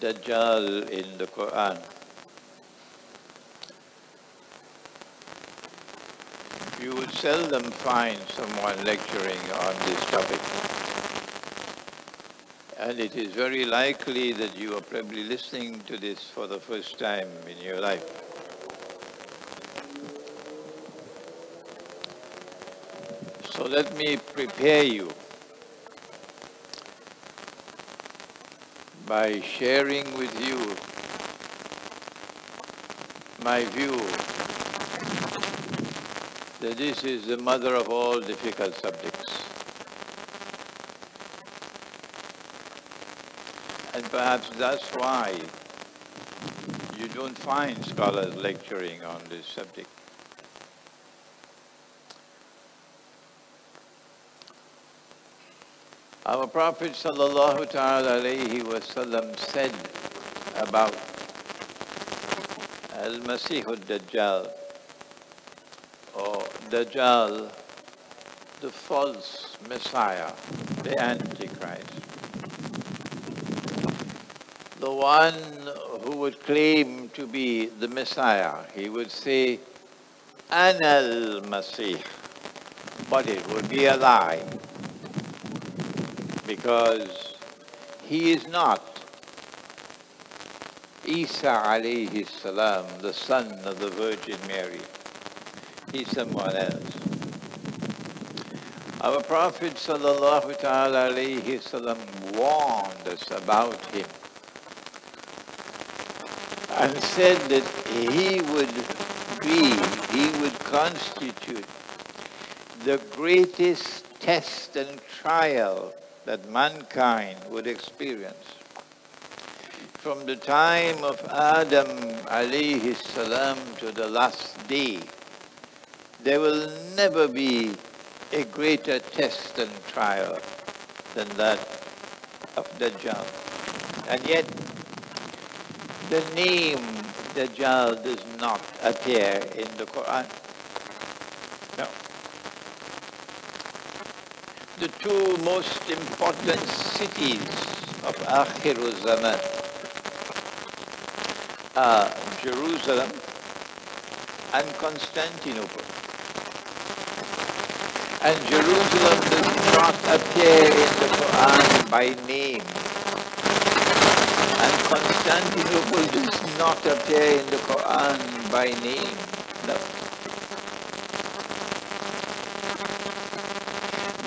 Dajjal in the Qur'an. You would seldom find someone lecturing on this topic. And it is very likely that you are probably listening to this for the first time in your life. So let me prepare you by sharing with you my view that this is the mother of all difficult subjects. And perhaps that's why you don't find scholars lecturing on this subject. Our Prophet sallallahu ta'ala alayhi wa sallam said about Al-Masih al-Dajjal, or Dajjal, the false Messiah, the Antichrist. The one who would claim to be the Messiah, he would say, Ana al-Masih, but it would be a lie, because he is not Isa alayhi salam, the son of the Virgin Mary. He's someone else. Our Prophet sallallahu ta'ala alayhi salam warned us about him and said that he would constitute the greatest test and trial that mankind would experience. From the time of Adam alayhi salam to the last day, there will never be a greater test and trial than that of Dajjal. And yet, the name Dajjal does not appear in the Qur'an. No. The two most important cities of Akhirul Zaman are Jerusalem and Constantinople. And Jerusalem does not appear in the Qur'an by name. And Constantinople does not appear in the Qur'an by name. No.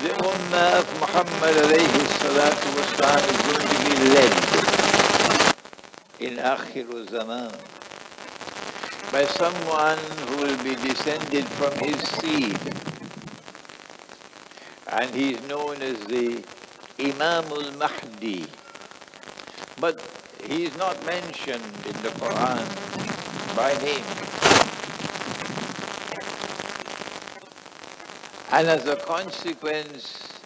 The Ummah of Muhammad alayhi salatu wasalam is going to be led in Akhirul Zaman by someone who will be descended from his seed. And he is known as the Imam al-Mahdi. But he is not mentioned in the Qur'an by name. And as a consequence,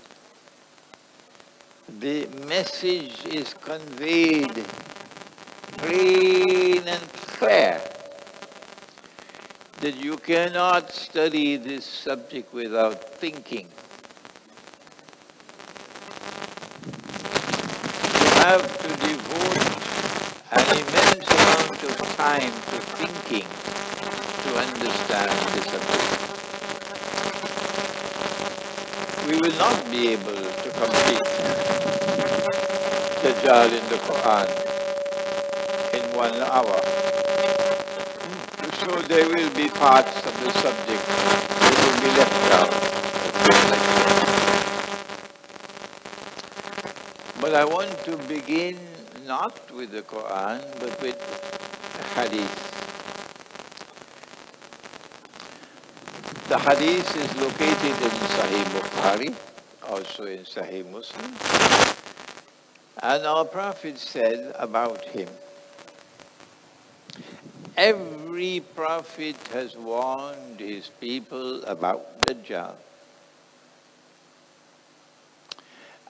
the message is conveyed plain and clear that you cannot study this subject without thinking. You have to devote an immense amount of time to thinking to understand the subject. We will not be able to complete Dajjal in the Qur'an in 1 hour. So there will be parts of the subject that will be left out of this lecture. But I want to begin not with the Qur'an, but with Hadith. The Hadith is located in Sahih Bukhari, also in Sahih Muslim. And our Prophet said about him, every prophet has warned his people about Dajjal.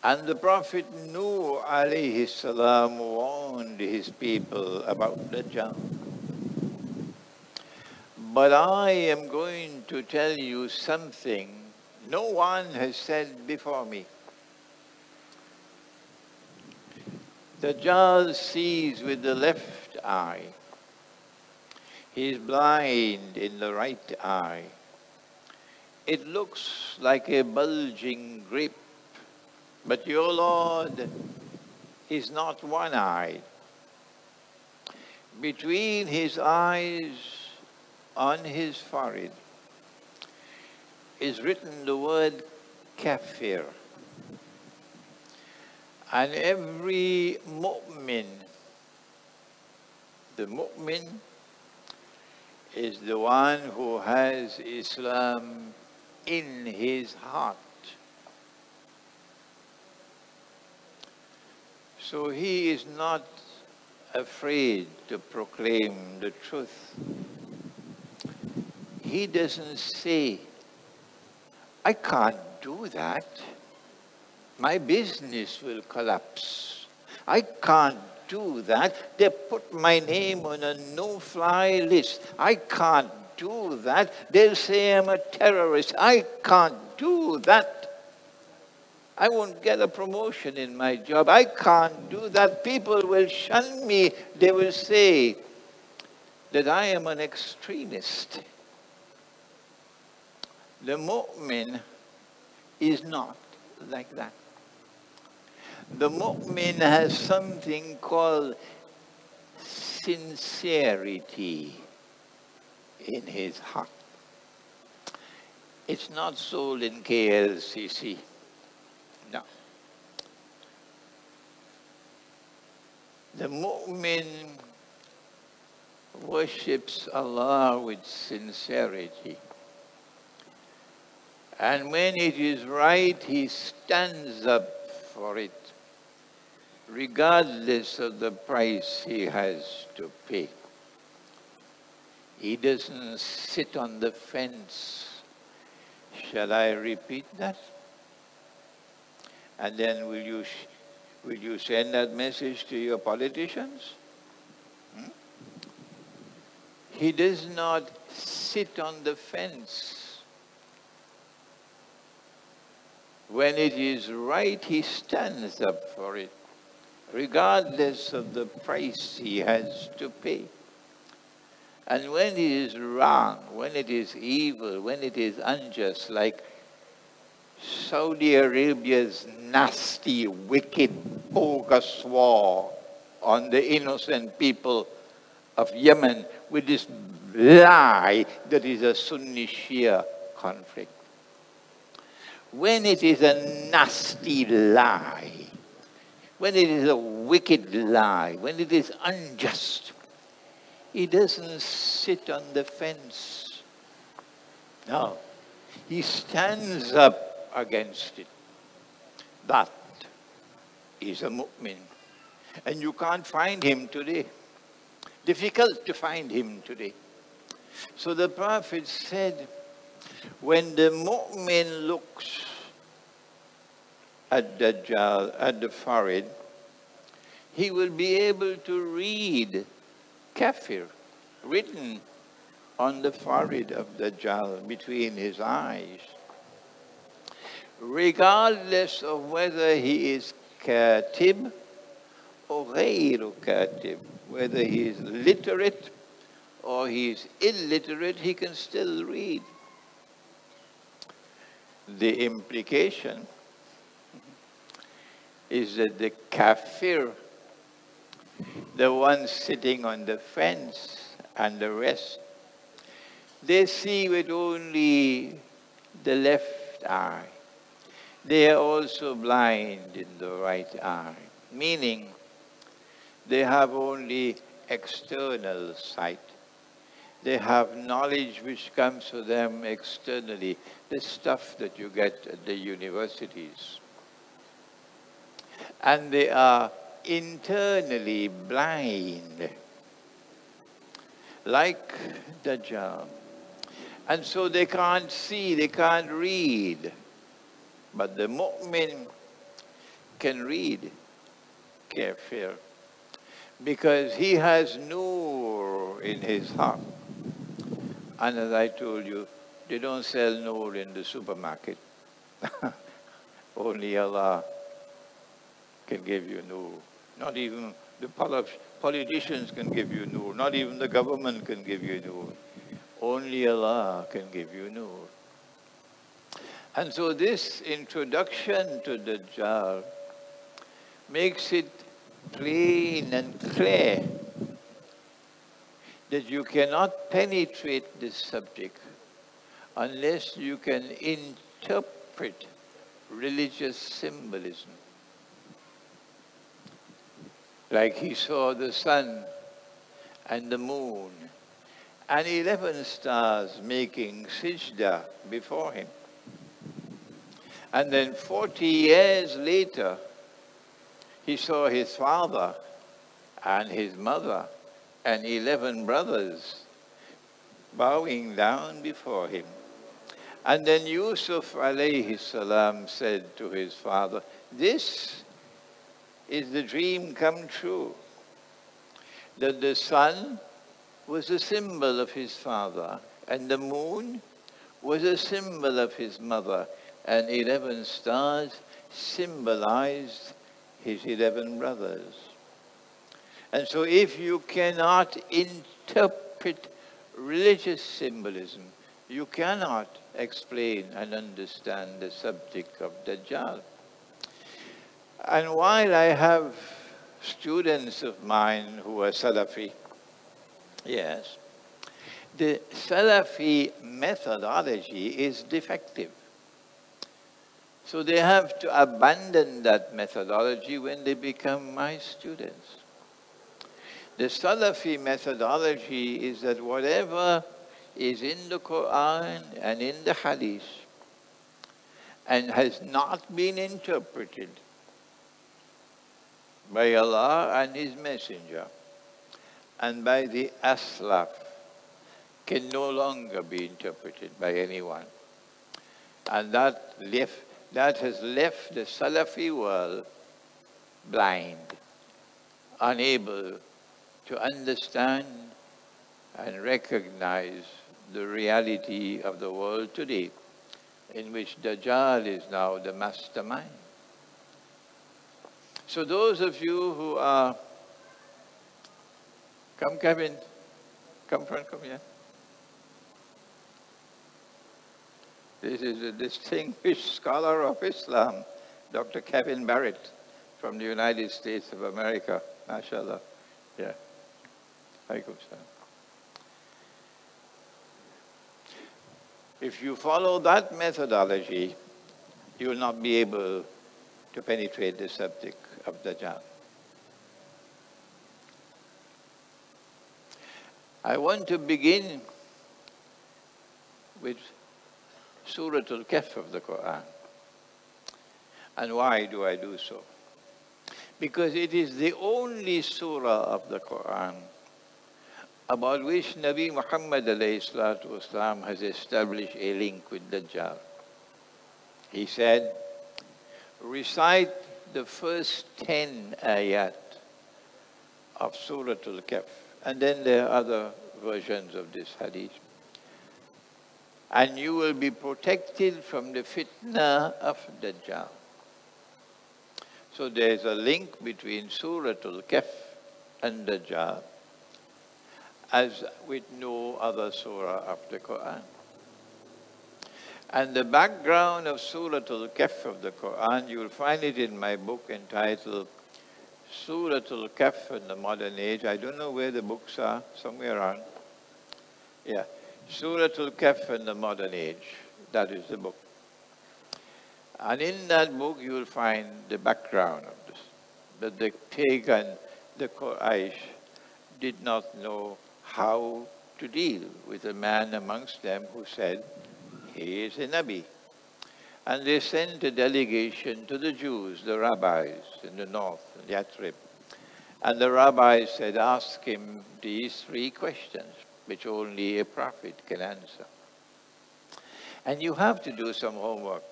And the Prophet Nuh alayhi salam warned his people about Dajjal. But I am going to tell you something no one has said before me. Dajjal sees with the left eye. He is blind in the right eye. It looks like a bulging grape, but your Lord is not one-eyed. Between his eyes, on his forehead, is written the word kafir. And every mu'min, the mu'min is the one who has Islam in his heart. So he is not afraid to proclaim the truth. He doesn't say, I can't do that. My business will collapse. I can't do that. They put my name on a no-fly list. I can't do that. They'll say I'm a terrorist. I can't do that. I won't get a promotion in my job. I can't do that. People will shun me. They will say that I am an extremist. The mu'min is not like that. The mu'min has something called sincerity in his heart. It's not sold in KLCC. No. The mu'min worships Allah with sincerity. And when it is right, he stands up for it, regardless of the price he has to pay. He doesn't sit on the fence. Shall I repeat that? And then will you send that message to your politicians? He does not sit on the fence. When it is right, he stands up for it, regardless of the price he has to pay. And when it is wrong, when it is evil, when it is unjust, like Saudi Arabia's nasty, wicked, bogus war on the innocent people of Yemen with this lie that is a Sunni-Shia conflict. When it is a nasty lie, when it is a wicked lie, when it is unjust, he doesn't sit on the fence. No, he stands up against it. That is a mu'min. And you can't find him today. Difficult to find him today. So the Prophet said, when the mu'min looks at Dajjal, at the forehead, he will be able to read kafir written on the forehead of Dajjal between his eyes, regardless of whether he is katib or ghayru katib, whether he is literate or he is illiterate, he can still read. The implication is that the kafir, the ones sitting on the fence and the rest, they see with only the left eye. They are also blind in the right eye, meaning they have only external sight. They have knowledge which comes to them externally, the stuff that you get at the universities. And they are internally blind, like Dajjal. And so they can't see, they can't read. But the mu'min can read kafir, because he has nur in his heart. And as I told you, they don't sell nur in the supermarket. Only Allah can give you nur. Not even the politicians can give you nur. Not even the government can give you nur. Only Allah can give you nur. And so this introduction to Dajjal makes it plain and clear that you cannot penetrate this subject unless you can interpret religious symbolism. Like he saw the sun and the moon and 11 stars making sijda before him. And then 40 years later, he saw his father and his mother and 11 brothers bowing down before him. And then Yusuf alayhi salam said to his father, "This is the dream come true, that the sun was a symbol of his father, and the moon was a symbol of his mother, and 11 stars symbolized his 11 brothers." And so if you cannot interpret religious symbolism, you cannot explain and understand the subject of Dajjal. And while I have students of mine who are Salafi, yes, the Salafi methodology is defective. So they have to abandon that methodology when they become my students. The Salafi methodology is that whatever is in the Qur'an and in the Hadith and has not been interpreted by Allah and His Messenger and by the Aslaf can no longer be interpreted by anyone. And that has left the Salafi world blind, unable to understand and recognize the reality of the world today, in which Dajjal is now the mastermind. So those of you who are, come Kevin, come here. This is a distinguished scholar of Islam, Dr. Kevin Barrett from the United States of America, mashallah. Yeah. If you follow that methodology, you will not be able to penetrate the subject of Dajjal. I want to begin with Surah Al-Kahf of the Qur'an. And why do I do so? Because it is the only surah of the Qur'an about which Nabi Muhammad ﷺ has established a link with Dajjal. He said, recite the first 10 ayat of Surah Al-Kahf. And then there are other versions of this hadith. And you will be protected from the fitna of Dajjal. So there is a link between Surah Al-Kahf and Dajjal, as with no other surah of the Qur'an. And the background of Surah Al-Kahf of the Qur'an, you will find it in my book entitled Surah Al-Kahf in the Modern Age. I don't know where the books are, somewhere around. Yeah, Surah Al-Kahf in the Modern Age. That is the book. And in that book you will find the background of this. That the pagan, the Quraysh, did not know how to deal with a man amongst them who said, he is a Nabi. And they sent a delegation to the Jews, the rabbis in the north, in Yathrib. And the rabbis said, ask him these 3 questions, which only a prophet can answer. And you have to do some homework.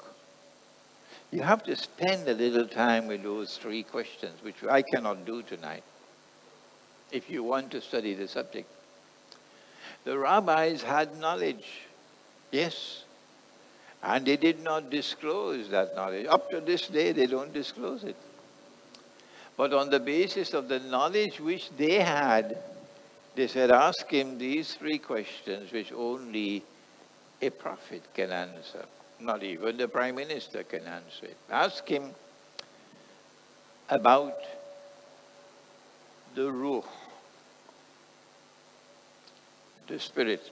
You have to spend a little time with those 3 questions, which I cannot do tonight, if you want to study the subject. The rabbis had knowledge, yes, and they did not disclose that knowledge. Up to this day, they don't disclose it. But on the basis of the knowledge which they had, they said, ask him these three questions which only a prophet can answer. Not even the prime minister can answer it. Ask him about the ruh, the spirit.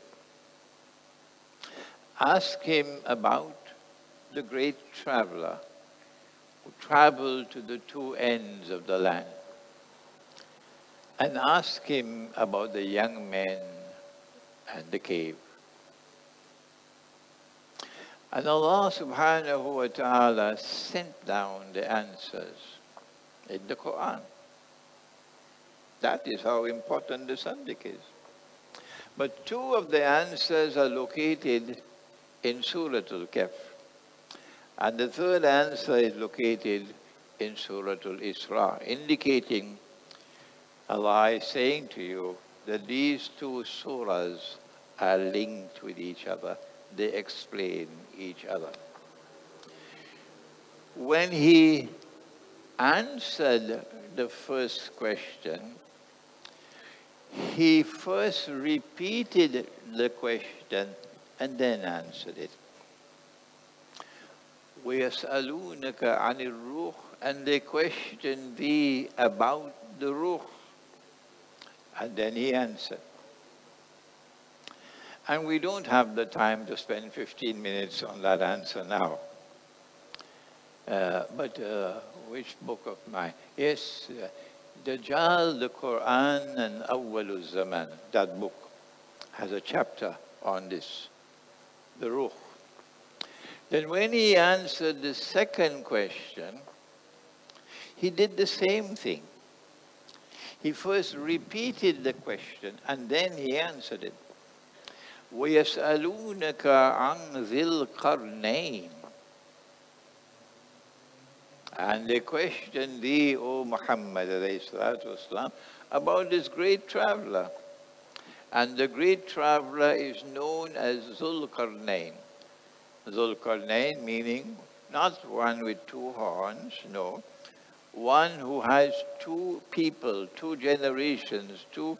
Ask him about the great traveler who traveled to the two ends of the land. And ask him about the young men and the cave. And Allah subhanahu wa ta'ala sent down the answers in the Qur'an. That is how important the subject is. But two of the answers are located in Surah Al-Kahf. And the third answer is located in Surah Al-Isra, indicating Allah is saying to you that these two surahs are linked with each other. They explain each other. When he answered the first question, he first repeated the question and then answered it. وَيَسْأَلُونَكَ عَنِ الرُّوحِ, and they questioned thee about the ruh. And then he answered. And we don't have the time to spend 15 minutes on that answer now. Which book of mine? Yes, Dajjal, the Qur'an, and Awwalul Zaman. That book has a chapter on this, the ruh. Then when he answered the second question, he did the same thing. He first repeated the question and then he answered it. وَيَسْأَلُونَكَ عَنْ ذِي الْقَرْنَيْنِ, and they questioned thee, O Muhammad والسلام, about this great traveler. And the great traveler is known as Dhul Qarnayn. Dhul Qarnayn meaning not one with two horns, no. One who has two people, two generations, two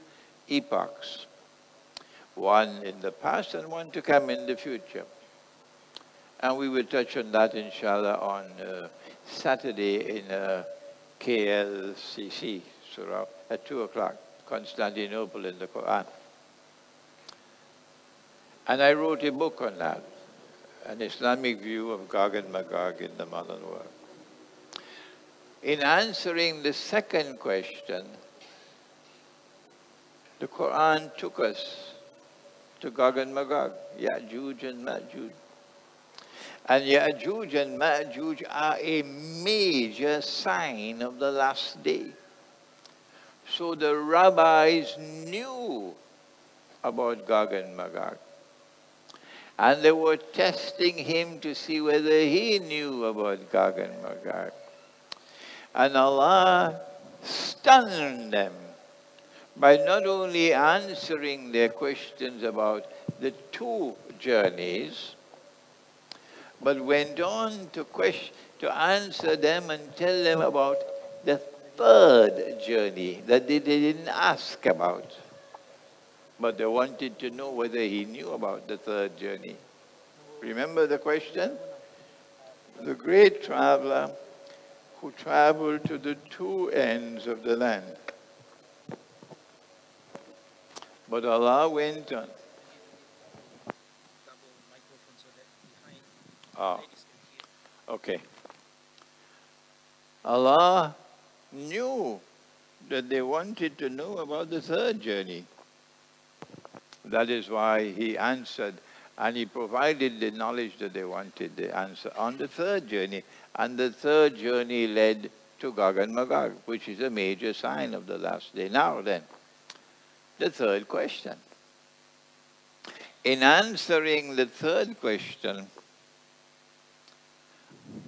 epochs. One in the past and one to come in the future. And we will touch on that, inshallah, on Saturday in KLCC, Surah, at 2 o'clock, Constantinople in the Qur'an. And I wrote a book on that, an Islamic view of Gog and Magog in the modern world. In answering the second question, the Qur'an took us to Gog and Magog, Ya'juj and Ma'juj. And Ya'juj and Ma'juj are a major sign of the last day. So the rabbis knew about Gog and Magog. And they were testing him to see whether he knew about Gog and Magog. And Allah stunned them by not only answering their questions about the two journeys, but went on to answer them and tell them about the third journey that they didn't ask about. But they wanted to know whether he knew about the third journey. Remember the question? The great traveler who traveled to the two ends of the land. But Allah went on. Okay. Allah knew that they wanted to know about the third journey. That is why He answered and He provided the knowledge that they wanted, the answer on the third journey. And the third journey led to Gog and Magog, which is a major sign of the last day. Now then, the third question. In answering the third question,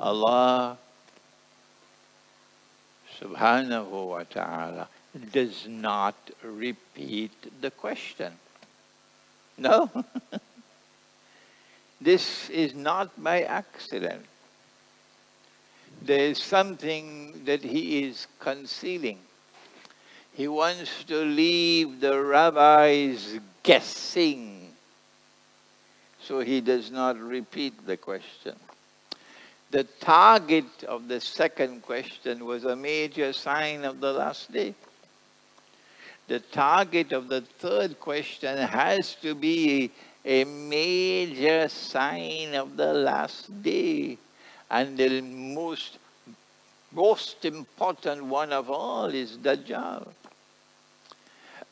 Allah subhanahu wa ta'ala does not repeat the question. No. This is not by accident. there is something that he is concealing. He wants to leave the rabbis guessing, so he does not repeat the question. The target of the second question was a major sign of the last day. The target of the third question has to be a major sign of the last day. And the most important one of all is Dajjal.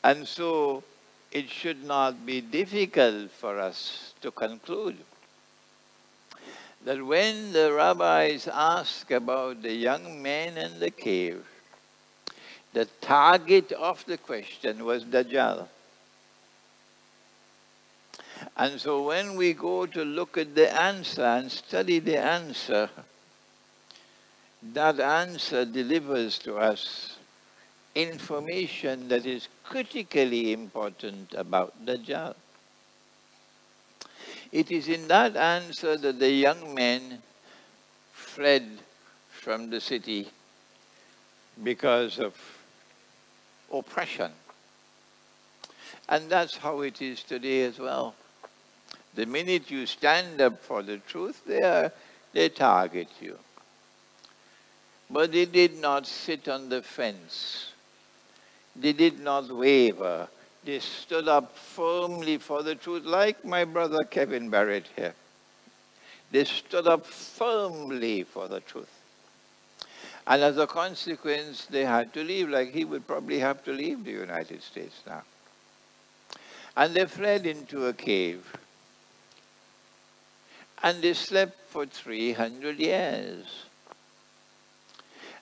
And so it should not be difficult for us to conclude that when the rabbis ask about the young man in the cave, the target of the question was Dajjal. And so when we go to look at the answer and study the answer, that answer delivers to us information that is critically important about Dajjal. It is in that answer that the young men fled from the city because of oppression. And that's how it is today as well. The minute you stand up for the truth, they target you. But they did not sit on the fence. They did not waver. They stood up firmly for the truth, like my brother Kevin Barrett here. They stood up firmly for the truth. And as a consequence, they had to leave, like he would probably have to leave the United States now. And they fled into a cave. And they slept for 300 years.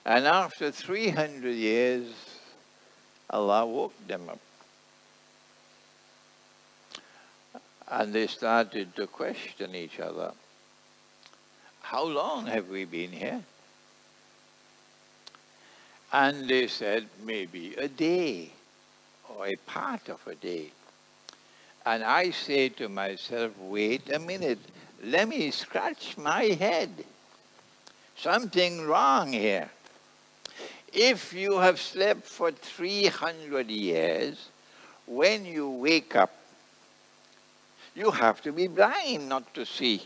And after 300 years, Allah woke them up. And they started to question each other. How long have we been here? And they said, maybe a day or a part of a day. And I say to myself, wait a minute, let me scratch my head. Something wrong here. If you have slept for 300 years, when you wake up, you have to be blind not to see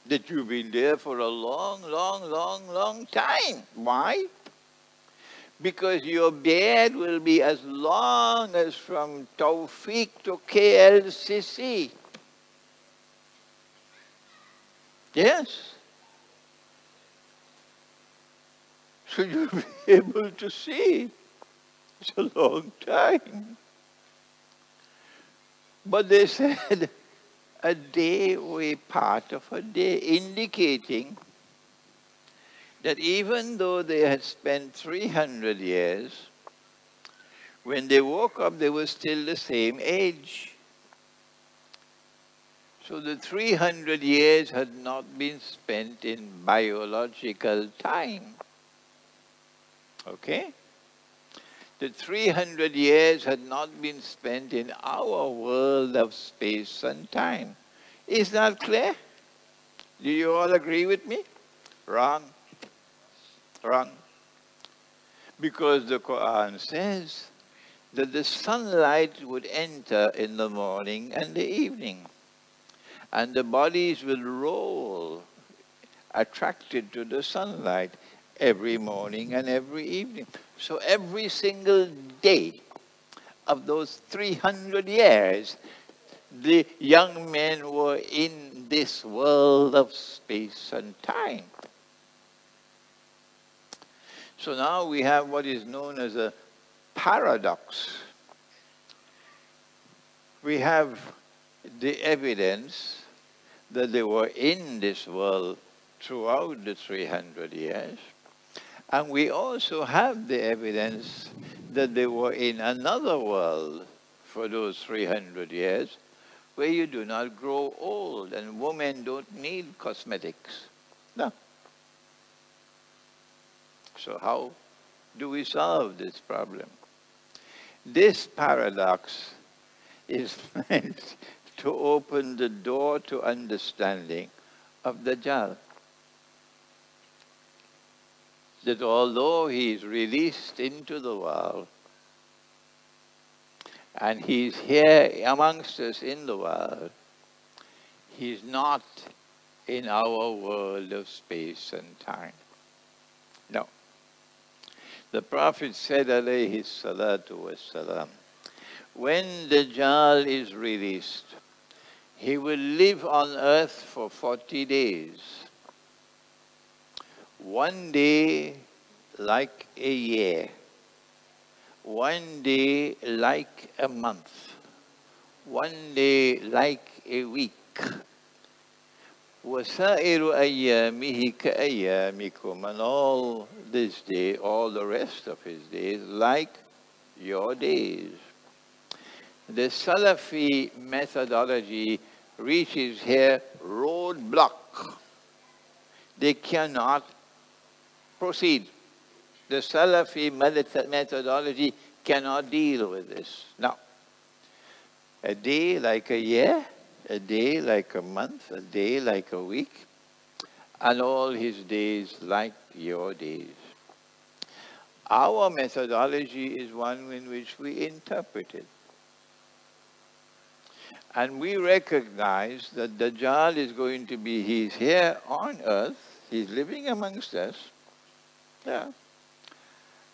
that you've been there for a long, long, long, long time. Why? Because your beard will be as long as from Tawfiq to KLCC. Yes. So you'll be able to see. It's a long time. But they said a day or a part of a day, indicating that even though they had spent 300 years, when they woke up, they were still the same age. So the 300 years had not been spent in biological time. Okay? The 300 years had not been spent in our world of space and time. Is that clear? Do you all agree with me? Wrong. Wrong. Because the Qur'an says that the sunlight would enter in the morning and the evening. And the bodies will roll, attracted to the sunlight, every morning and every evening. So every single day of those 300 years, the young men were in this world of space and time. So now we have what is known as a paradox. We have the evidence that they were in this world throughout the 300 years. And we also have the evidence that they were in another world for those 300 years where you do not grow old and women don't need cosmetics. No. So how do we solve this problem? This paradox is meant to open the door to understanding of Dajjal. that although he is released into the world, and he is here amongst us in the world, he is not in our world of space and time. No. The Prophet said, alayhi salatu wassalam, when Dajjal is released, he will live on earth for 40 days. One day like a year. One day like a month. One day like a week. وَسَائِرُ أَيَّامِهِ كَأَيَّامِكُمْ. And all this day, all the rest of his days, like your days. The Salafi methodology reaches here roadblock. They cannot proceed. The Salafi methodology cannot deal with this. Now, a day like a year, a day like a month, a day like a week, and all his days like your days. Our methodology is one in which we interpret it. And we recognize that Dajjal is going to be, he's here on earth, he's living amongst us, yeah.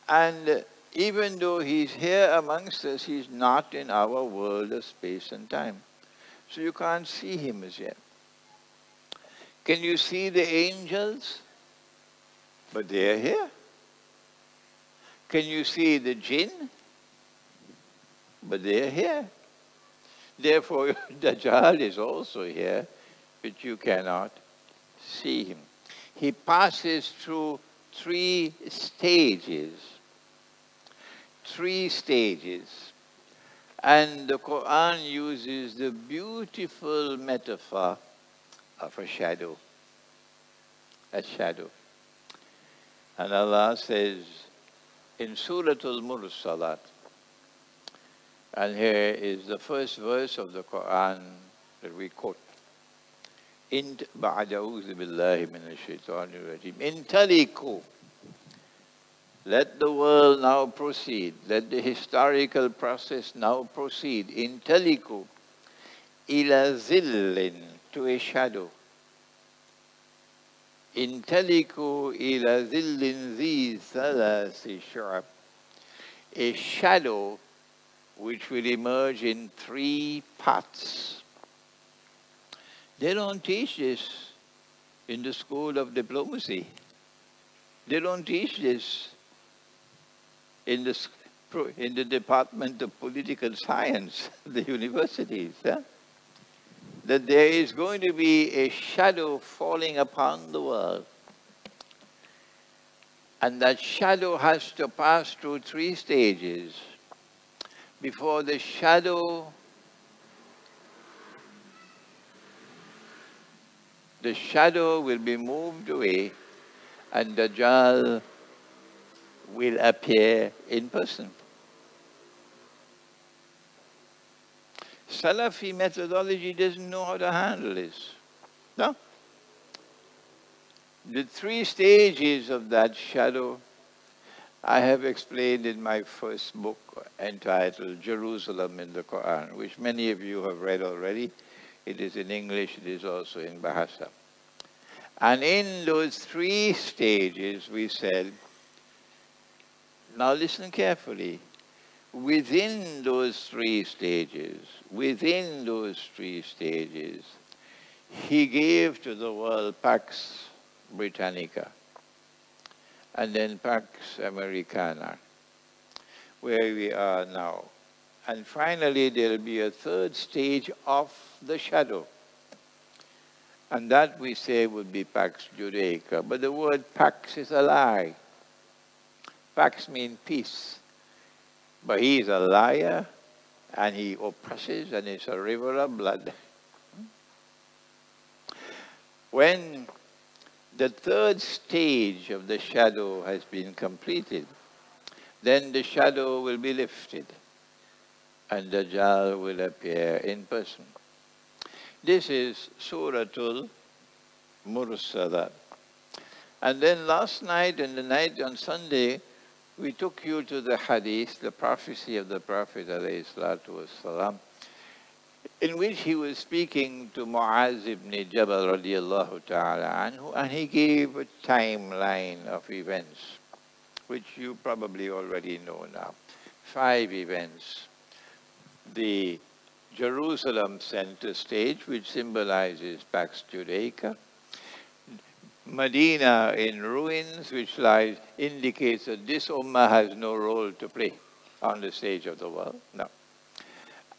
And even though he's here amongst us, he's not in our world of space and time. So you can't see him as yet. Can you see the angels? But they are here. Can you see the jinn? But they are here. Therefore, Dajjal is also here, but you cannot see him. He passes through 3 stages. 3 stages. And the Qur'an uses the beautiful metaphor of a shadow. A shadow. And Allah says in Surah Al-Musalla, and here is the first verse of the Qur'an that we quote. بعد أعوذ بالله من الشيطان الرجيم انطلقوا. Let the world now proceed. Let the historical process now proceed. انطلقوا إلى ظل, to a shadow. انطلقوا إلى ظل ذي 3 شعب. A shadow which will emerge in 3 parts. They don't teach this in the school of diplomacy. They don't teach this in the Department of Political Science, the universities. That there is going to be a shadow falling upon the world. And that shadow has to pass through 3 stages before the shadow will be moved away and Dajjal will appear in person. Salafi methodology doesn't know how to handle this. No? The 3 stages of that shadow I have explained in my first book entitled Jerusalem in the Qur'an, which many of you have read already. It is in English, it is also in Bahasa. And in those 3 stages we said, now listen carefully, within those 3 stages, he gave to the world Pax Britannica and then Pax Americana, where we are now. And finally, there will be a 3rd stage of the shadow. And that we say would be Pax Judaica. But the word Pax is a lie. Pax means peace. But he is a liar, and he oppresses, and it's a river of blood. When the 3rd stage of the shadow has been completed, then the shadow will be lifted and Dajjal will appear in person. This is Suratul Mursala. And then last night and the night on Sunday, we took you to the hadith, the prophecy of the Prophet ﷺ, in which he was speaking to Mu'az ibn Jabal radiallahu ta'ala anhu, and he gave a timeline of events, which you probably already know now. 5 events. The Jerusalem center stage, which symbolizes Pax Judaica. Medina in ruins, which indicates that this ummah has no role to play on the stage of the world. No.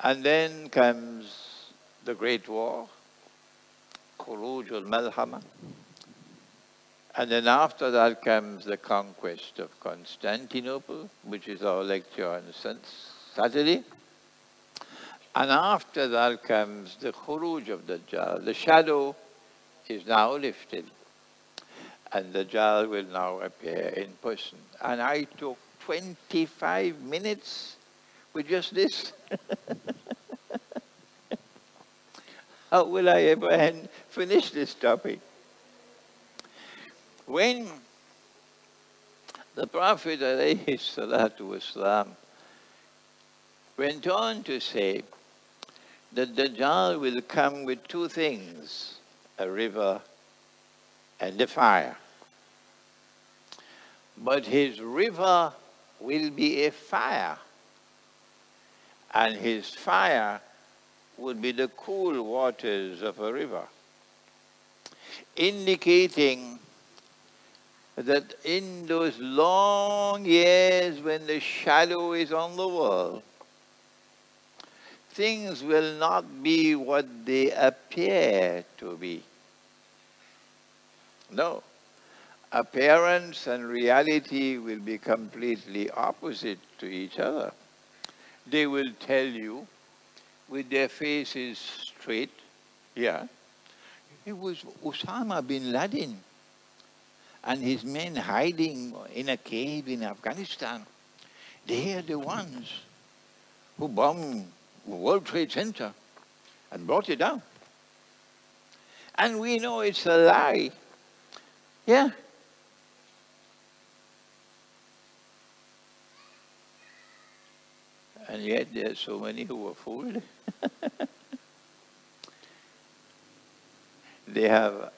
And then comes the Great War, Khuruj al-Malhama. And then after that comes the conquest of Constantinople, which is our lecture on Saturday. And after that comes the Khuruj of Dajjal. The shadow is now lifted, and Dajjal will now appear in person. And I took 25 minutes with just this. How will I ever finish this topic? When the Prophet ﷺ went on to say that Dajjal will come with 2 things, a river and a fire. But his river will be a fire, and his fire would be the cool waters of a river, indicating that in those long years when the shadow is on the world, things will not be what they appear to be. No. Appearance and reality will be completely opposite to each other. They will tell you, with their faces straight, yeah, it was Osama bin Laden and his men hiding in a cave in Afghanistan. They are the ones who bombed the World Trade Center and brought it down. And we know it's a lie. Yeah. And yet there are so many who were fooled. They have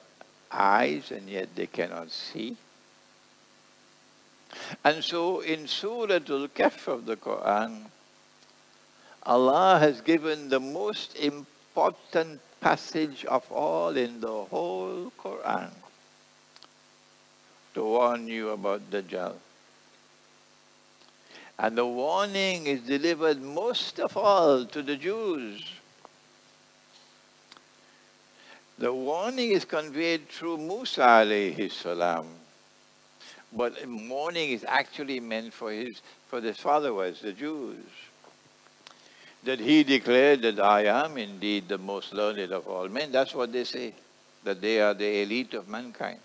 eyes and yet they cannot see. And so in Surah Al-Kahf of the Qur'an, Allah has given the most important passage of all in the whole Qur'an to warn you about Dajjal. And the warning is delivered most of all to the Jews. The warning is conveyed through Musa alayhi salam. But the warning is actually meant for the followers, the Jews. That he declared that I am indeed the most learned of all men. That's what they say, that they are the elite of mankind.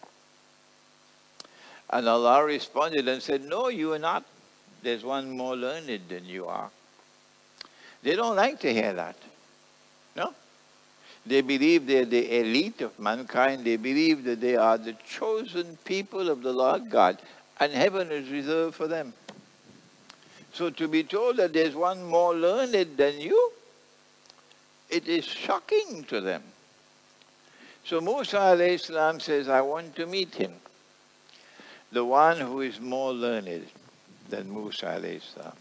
And Allah responded and said, no, you are not. There's one more learned than you are. They don't like to hear that. No? They believe they're the elite of mankind. They believe that they are the chosen people of the Lord God, and heaven is reserved for them. So to be told that there's one more learned than you, it is shocking to them. So Musa alayhi salam says, I want to meet him, the one who is more learned than Musa alayhi salam.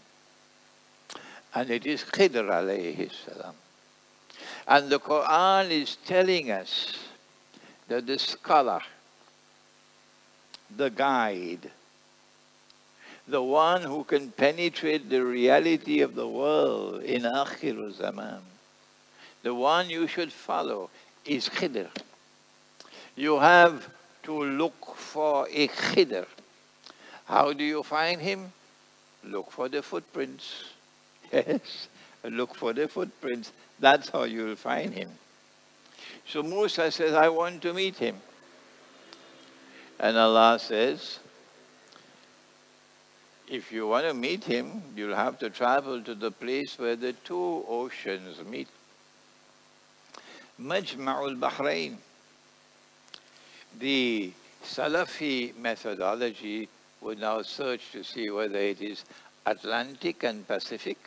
And it is Khidr alayhi salam. And the Qur'an is telling us that the scholar, the guide, the one who can penetrate the reality of the world in Akhir Zaman, the one you should follow is Khidr. You have to look for a Khidr. How do you find him? Look for the footprints. Yes, look for the footprints. That's how you'll find him. So Musa says, I want to meet him. And Allah says, if you want to meet him, you'll have to travel to the place where the 2 oceans meet. Majma'ul Bahrain. The Salafi methodology would now search to see whether it is Atlantic and Pacific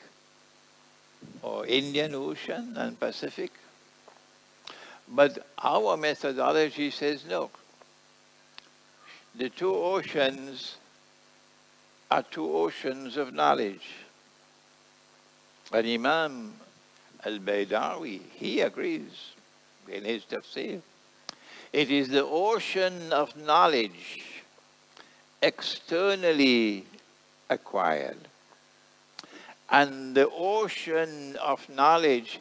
or Indian Ocean and Pacific. But our methodology says no. The two oceans are two oceans of knowledge. And Imam Al-Baydawi, he agrees in his tafsir. It is the ocean of knowledge externally acquired and the ocean of knowledge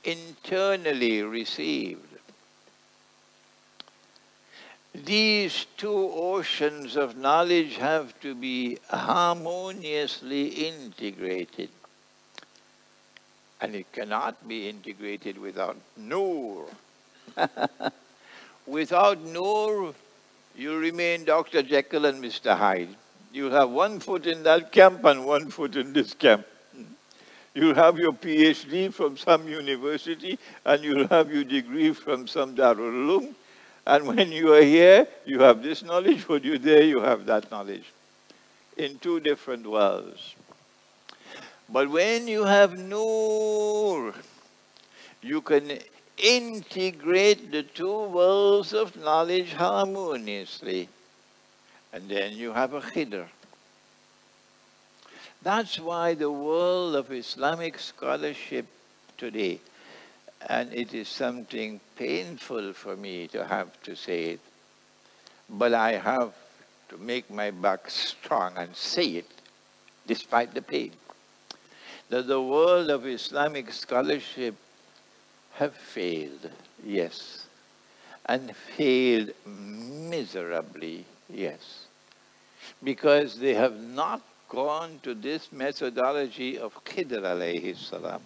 internally received. These two oceans of knowledge have to be harmoniously integrated. And it cannot be integrated without Noor. Without Noor, you remain Dr. Jekyll and Mr. Hyde. You'll have one foot in that camp and one foot in this camp. You'll have your PhD from some university and you'll have your degree from some Darul Uloom. And when you are here, you have this knowledge. When you're there, you have that knowledge. In two different worlds. But when you have Noor, you can integrate the two worlds of knowledge harmoniously. And then you have a Khidr. That's why the world of Islamic scholarship today, and it is something painful for me to have to say it, but I have to make my back strong and say it, despite the pain, that the world of Islamic scholarship have failed, yes, and failed miserably, yes, because they have not gone to this methodology of Khidr alayhi salam.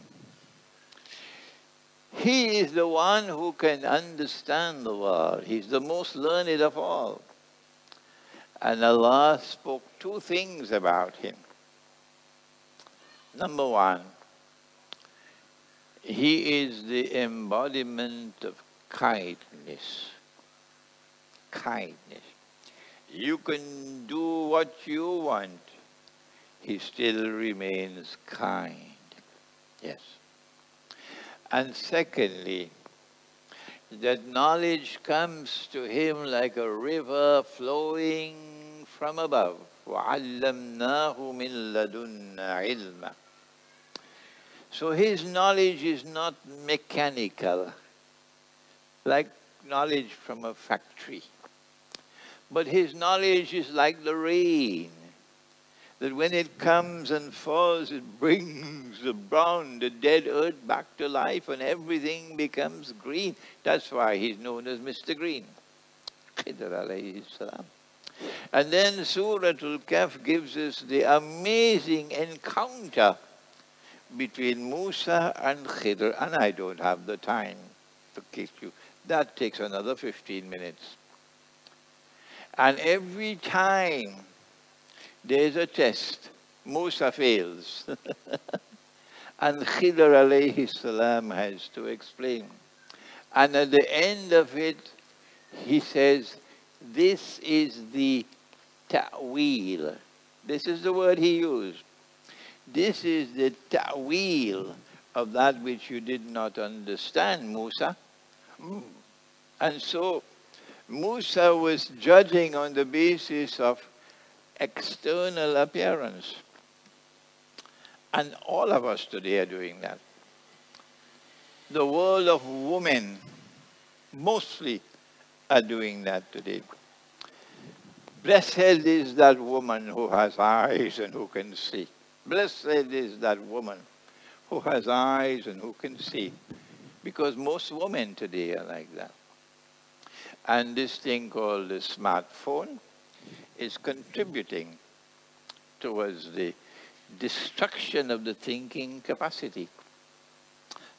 He is the one who can understand the world. He's the most learned of all. And Allah spoke two things about him. Number one, he is the embodiment of kindness. Kindness. You can do what you want. He still remains kind. Yes. And secondly, that knowledge comes to him like a river flowing from above. وَعَلَّمْنَاهُ مِن لَدُنَّا عِلْمًا. So his knowledge is not mechanical, like knowledge from a factory. But his knowledge is like the rain, that when it comes and falls, it brings the brown, the dead earth back to life and everything becomes green. That's why he's known as Mr. Green. Khidr alayhi salam. And then Surah Al-Kahf gives us the amazing encounter between Musa and Khidr. And I don't have the time to keep you. That takes another 15 minutes. And every time there's a test, Musa fails. And Khidr alayhi salam has to explain. And at the end of it, he says, this is the ta'weel. This is the word he used. This is the ta'weel of that which you did not understand, Musa. And so Musa was judging on the basis of external appearance. And all of us today are doing that. The world of women mostly are doing that today. Blessed is that woman who has eyes and who can see. Blessed is that woman who has eyes and who can see. Because most women today are like that. And this thing called the smartphone is contributing towards the destruction of the thinking capacity.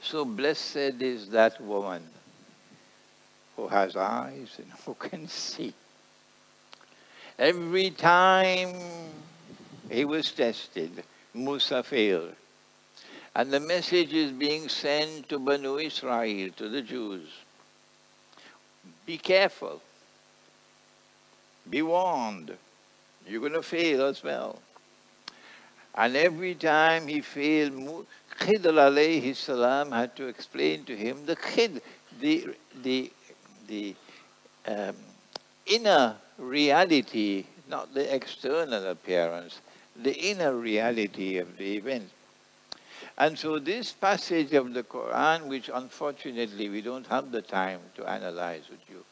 So blessed is that woman who has eyes and who can see. Every time he was tested, Musa failed. And the message is being sent to Banu Israel, to the Jews. Be careful. Be warned. You're going to fail as well. And every time he failed, Khidr alayhi salam had to explain to him the um, inner reality, not the external appearance, the inner reality of the event. And so this passage of the Qur'an, which unfortunately we don't have the time to analyze with you,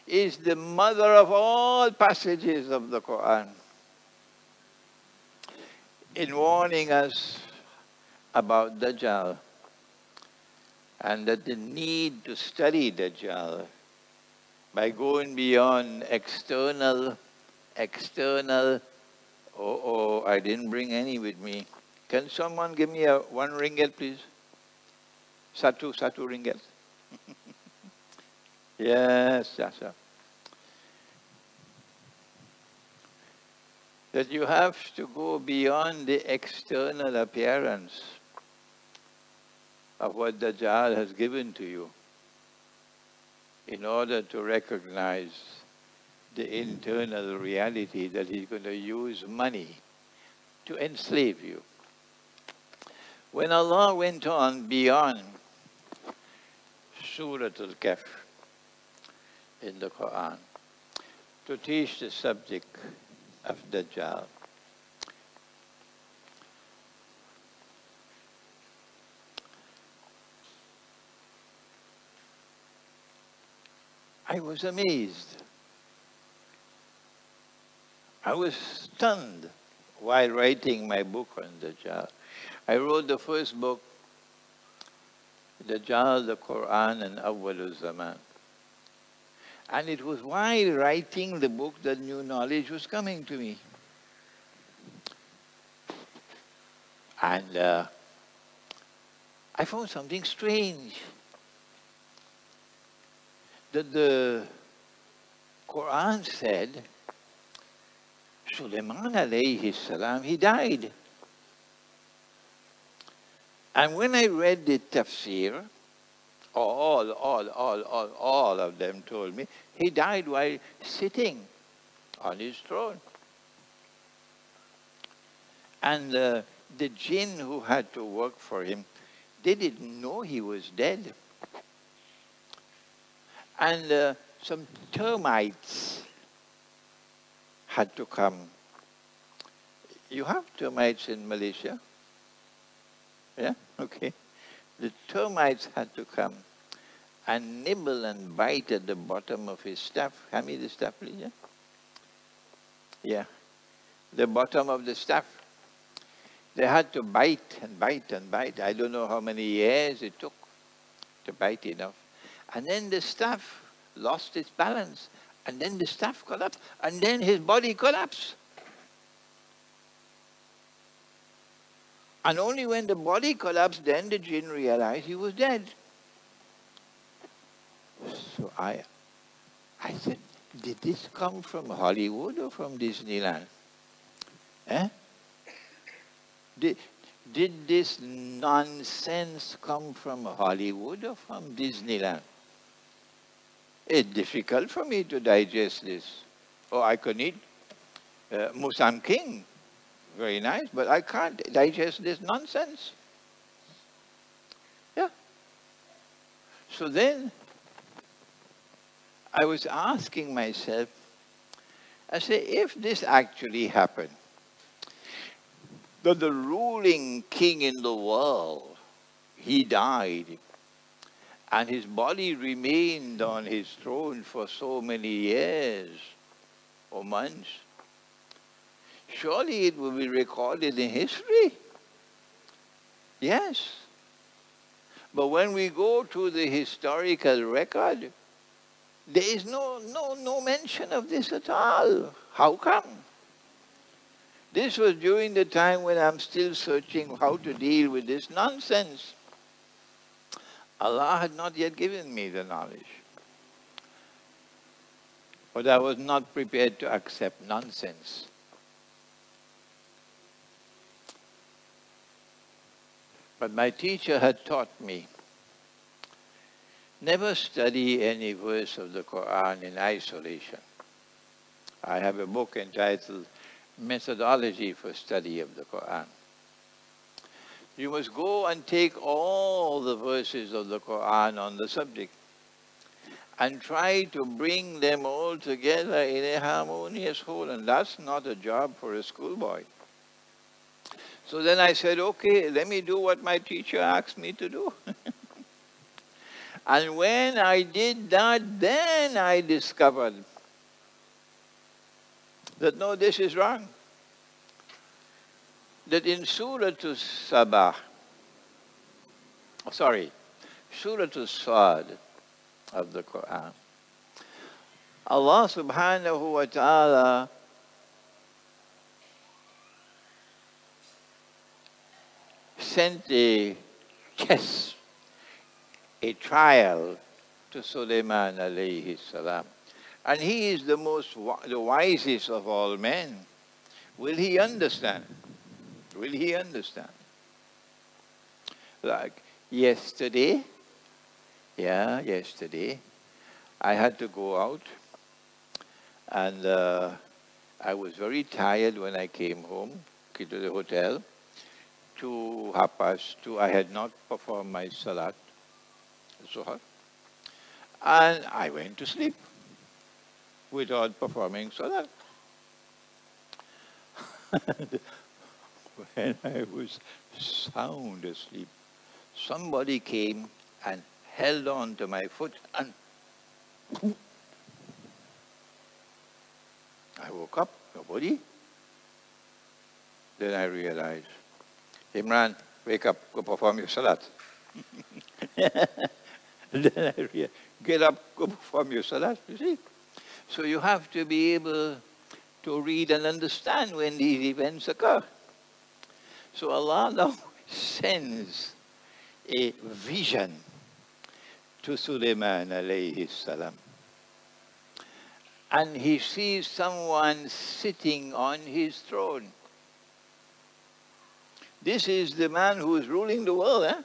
is the mother of all passages of the Qur'an, in warning us about Dajjal and that the need to study Dajjal by going beyond external, I didn't bring any with me. Can someone give me one ringgit, please? Satu ringgit. Yes, yes, sir. That you have to go beyond the external appearance of what Dajjal has given to you in order to recognize the internal reality that he's going to use money to enslave you. When Allah went on beyond Surah Al-Kahf in the Qur'an to teach the subject of Dajjal, I was amazed. I was stunned while writing my book on Dajjal. I wrote the first book, Dajjal, the Qur'an, and Awwal Zaman. And it was while writing the book that new knowledge was coming to me. And I found something strange. That the Qur'an said, Sulaiman alayhi salam, he died. And when I read the tafsir, all of them told me, he died while sitting on his throne. And the jinn who had to work for him, they didn't know he was dead. And some termites had to come. You have termites in Malaysia? Yeah? Okay. The termites had to come and nibble and bite at the bottom of his staff. Hand me the staff, please. Yeah? Yeah. The bottom of the staff. They had to bite and bite and bite. I don't know how many years it took to bite enough. And then the staff lost its balance. And then the staff collapsed. And then his body collapsed. And only when the body collapsed, then the jinn realized he was dead. So I said, did this come from Hollywood or from Disneyland? Eh? Did this nonsense come from Hollywood or from Disneyland? It's difficult for me to digest this. Oh, I could eat Musam King. Very nice, but I can't digest this nonsense. Yeah. So then I was asking myself, I say, if this actually happened, that the ruling king in the world, he died, and his body remained on his throne for so many years or months, surely it will be recorded in history. Yes. But when we go to the historical record, there is no mention of this at all. How come? This was during the time when I'm still searching how to deal with this nonsense. Allah had not yet given me the knowledge. But I was not prepared to accept nonsense. But my teacher had taught me, never study any verse of the Qur'an in isolation. I have a book entitled Methodology for Study of the Qur'an. You must go and take all the verses of the Qur'an on the subject and try to bring them all together in a harmonious whole. And that's not a job for a schoolboy. So then I said, okay, let me do what my teacher asked me to do. And when I did that, then I discovered that no, this is wrong. That in Surah Surah Sad of the Qur'an, Allah subhanahu wa ta'ala sent a test, a trial to Sulaiman alayhi salam. And he is the wisest of all men. Will he understand? Will he understand? Like yesterday, I had to go out, and I was very tired when I came home to the hotel. 2:30, I had not performed my salat, Zuhr, and I went to sleep without performing salat. When I was sound asleep, somebody came and held on to my foot, and I woke up, nobody. Then I realized, Imran, wake up, go perform your salat. Then I realized, get up, go perform your salat, you see. So you have to be able to read and understand when these events occur. So Allah now sends a vision to Sulaiman alayhi salam. And he sees someone sitting on his throne. This is the man who is ruling the world, eh?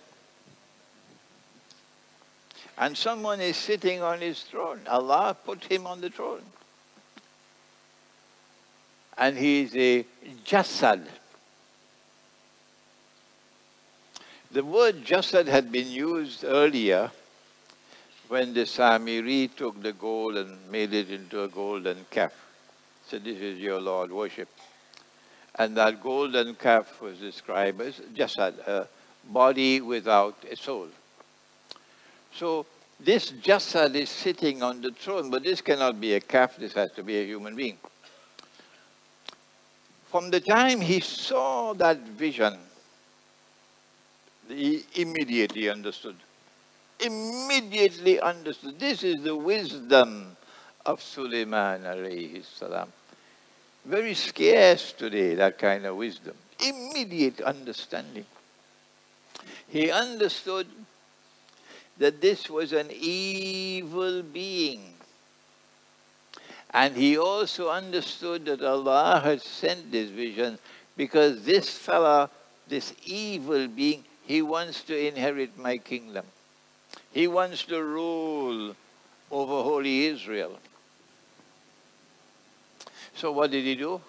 And someone is sitting on his throne. Allah put him on the throne. And he is a jasad. The word jasad had been used earlier when the Samiri took the gold and made it into a golden calf. So this is your Lord worship. And that golden calf was described as jasad, a body without a soul. So this jasad is sitting on the throne, but this cannot be a calf, this has to be a human being. From the time he saw that vision, he immediately understood. Immediately understood. This is the wisdom of Sulaiman alayhi salam. Very scarce today, that kind of wisdom. Immediate understanding. He understood that this was an evil being. And he also understood that Allah had sent this vision because this fella, this evil being, he wants to inherit my kingdom. He wants to rule over holy Israel. So what did he do?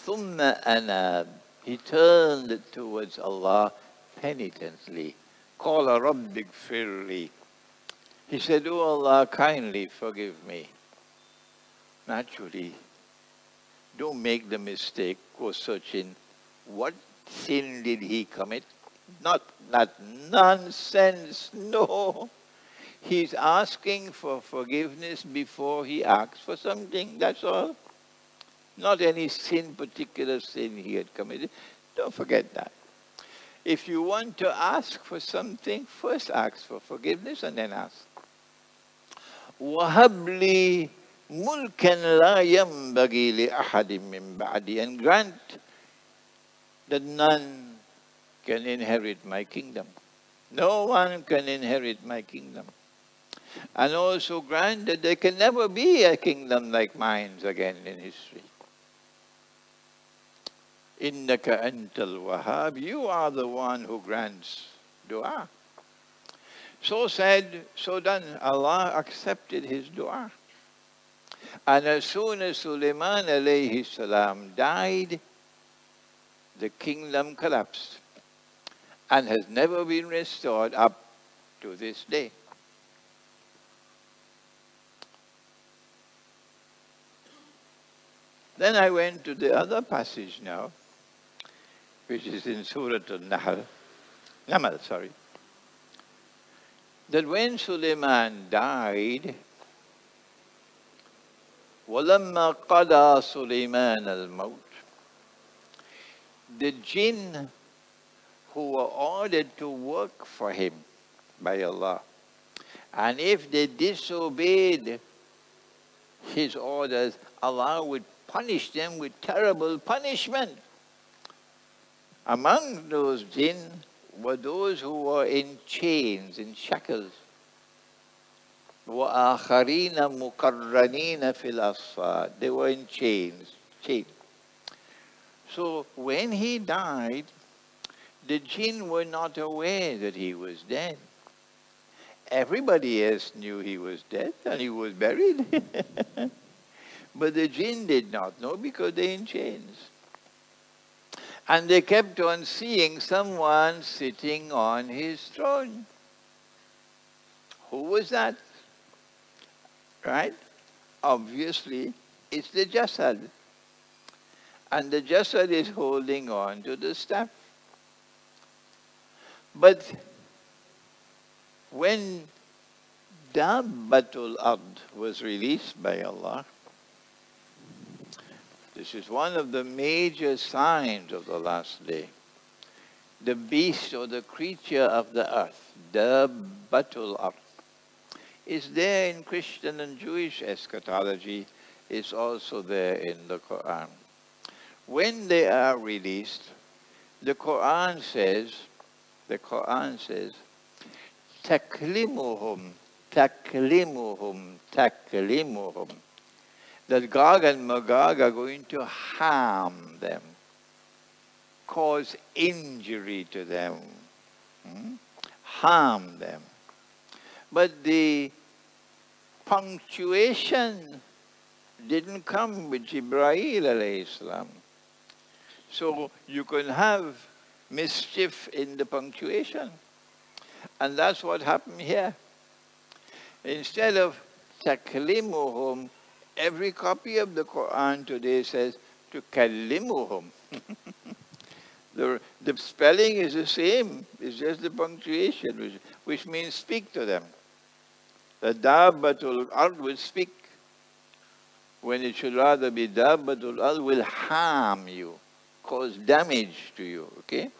ثُمَّ أَنَابَ. He turned towards Allah penitently. قَالَ رَبِّ اغْفِرْ لِي. He said, "Oh Allah, kindly forgive me." Naturally, don't make the mistake, go searching. What sin did he commit? Not nonsense, no. He's asking for forgiveness before he asks for something, that's all. Not any sin, particular sin he had committed. Don't forget that. If you want to ask for something, first ask for forgiveness and then ask. وَهَبْ لِي مُلْكًا لَا يَنْبَغِي لِأَحَدٍ مِّن بَعْدِي. And grant that none can inherit my kingdom. No one can inherit my kingdom. And also grant that there can never be a kingdom like mine again in history. Innaka antal wahhab. You are the one who grants dua. So said, so done. Allah accepted his dua. And as soon as Sulaiman alayhi salam died, the kingdom collapsed and has never been restored up to this day. Then I went to the other passage now, which is in Surah Al-Nahl, that when Sulaiman died, وَلَمَّا قَضَى سُلَيْمَانَ الْمَوْتِ, the jinn who were ordered to work for him by Allah, and if they disobeyed his orders, Allah would punish them with terrible punishment. Among those jinn were those who were in chains, in shackles. وَآخَرِينَ مُقَرَّنِينَ فِي الْأَصْفَادِ, they were in chains. So when he died, the jinn were not aware that he was dead. Everybody else knew he was dead and he was buried. But the jinn did not know because they're in chains. And they kept on seeing someone sitting on his throne. Who was that? Right? Obviously, it's the Jasad. And the Jasad is holding on to the staff. But when Dabbatul Ard was released by Allah, this is one of the major signs of the last day. The beast or the creature of the earth, Dabbatul Ard, is there in Christian and Jewish eschatology, is also there in the Qur'an. When they are released, the Qur'an says, taklimuhum, that Gog and Magog are going to harm them, cause injury to them, harm them. But the punctuation didn't come with Jibreel alayhi salam. So you can have mischief in the punctuation. And that's what happened here. Instead of taklimuhum, every copy of the Qur'an today says tukallimuhum. The spelling is the same, it's just the punctuation, which means speak to them. The Dabbatul Ard will speak, when it should rather be Dabbatul Ard will harm you, cause damage to you, okay?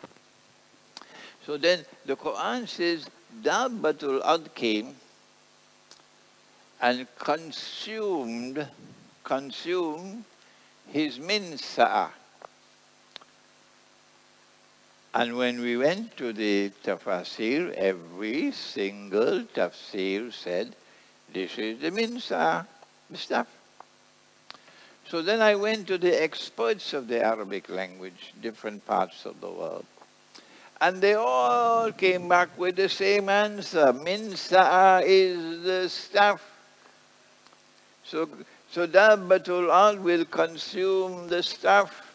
So then the Qur'an says Dabbatul Ard came and consumed his minsa'a. And when we went to the tafsir, every single tafsir said, this is the minsa'a, the stuff. So then I went to the experts of the Arabic language, different parts of the world. And they all came back with the same answer. Minsa'a is the stuff. So Dabbatul Ard will consume the stuff.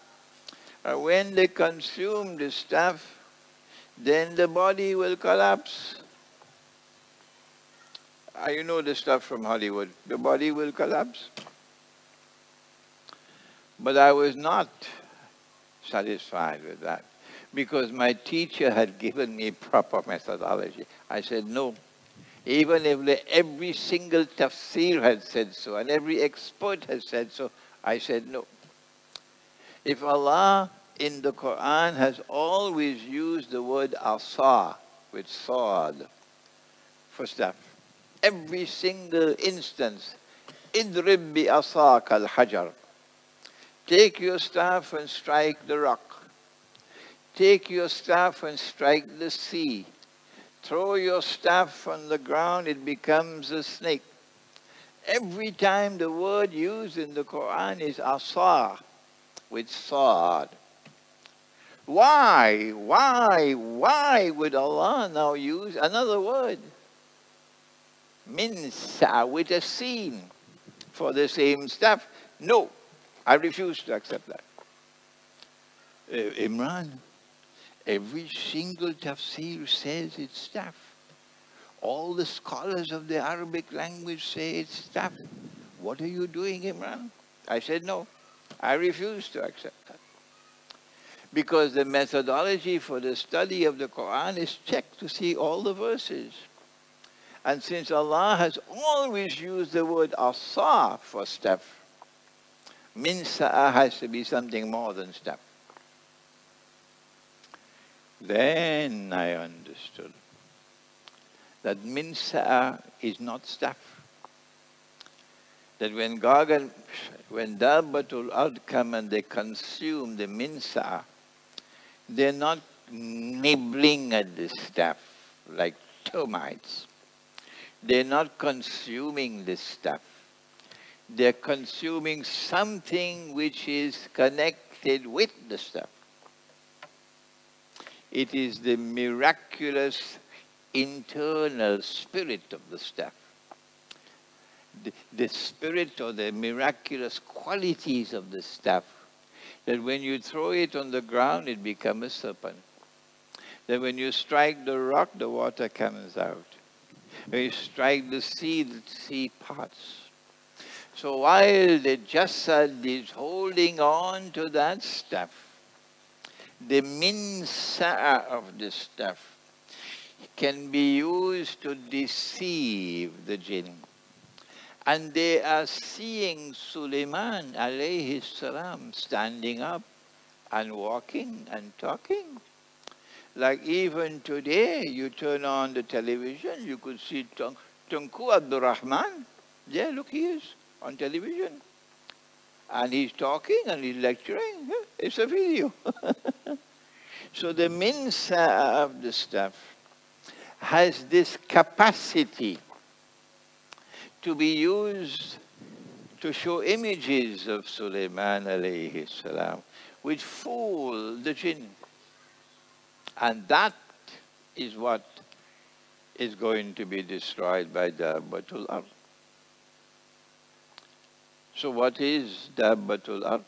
When they consume the stuff, then the body will collapse. You know the stuff from Hollywood. The body will collapse. But I was not satisfied with that, because my teacher had given me proper methodology. I said, no. Even if every single tafsir had said so, and every expert has said so, I said no. If Allah in the Qur'an has always used the word asa, with sword, for stuff, every single instance, idrib bi asaka al-hajar, take your staff and strike the rock. Take your staff and strike the sea. Throw your staff on the ground, it becomes a snake. Every time the word used in the Qur'an is asa, with sword. Why would Allah now use another word? Minsa, with a sin. for the same stuff. No, I refuse to accept that. Imran, every single tafsir says it's staff. All the scholars of the Arabic language say it's staff. What are you doing, Imran? I said, no, I refuse to accept that. Because the methodology for the study of the Qur'an is checked to see all the verses. And since Allah has always used the word asa for staff, min sa'a has to be something more than staff. Then I understood that min sa'a is not staff. That when Dabbatul Ard come and they consume the min sa'a, they're not nibbling at the staff like termites. They're not consuming the stuff. They're consuming something which is connected with the stuff. It is the miraculous internal spirit of the stuff. The spirit or the miraculous qualities of the stuff, that when you throw it on the ground, it becomes a serpent. That when you strike the rock, the water comes out. When you strike the sea parts. So while the jasad is holding on to that stuff, the min sa'a of the stuff can be used to deceive the jinn. And they are seeing Sulaiman alayhi salam standing up and walking and talking. Like even today, you turn on the television, you could see Tunku Abdul Rahman. Yeah, look, he is on television. And he's talking and he's lecturing. It's a video. So the min sa'a of the stuff has this capacity to be used to show images of Sulaiman alayhi salam, which fool the jinn. And that is what is going to be destroyed by Dabbatul Ard. So what is Dabbatul Ard?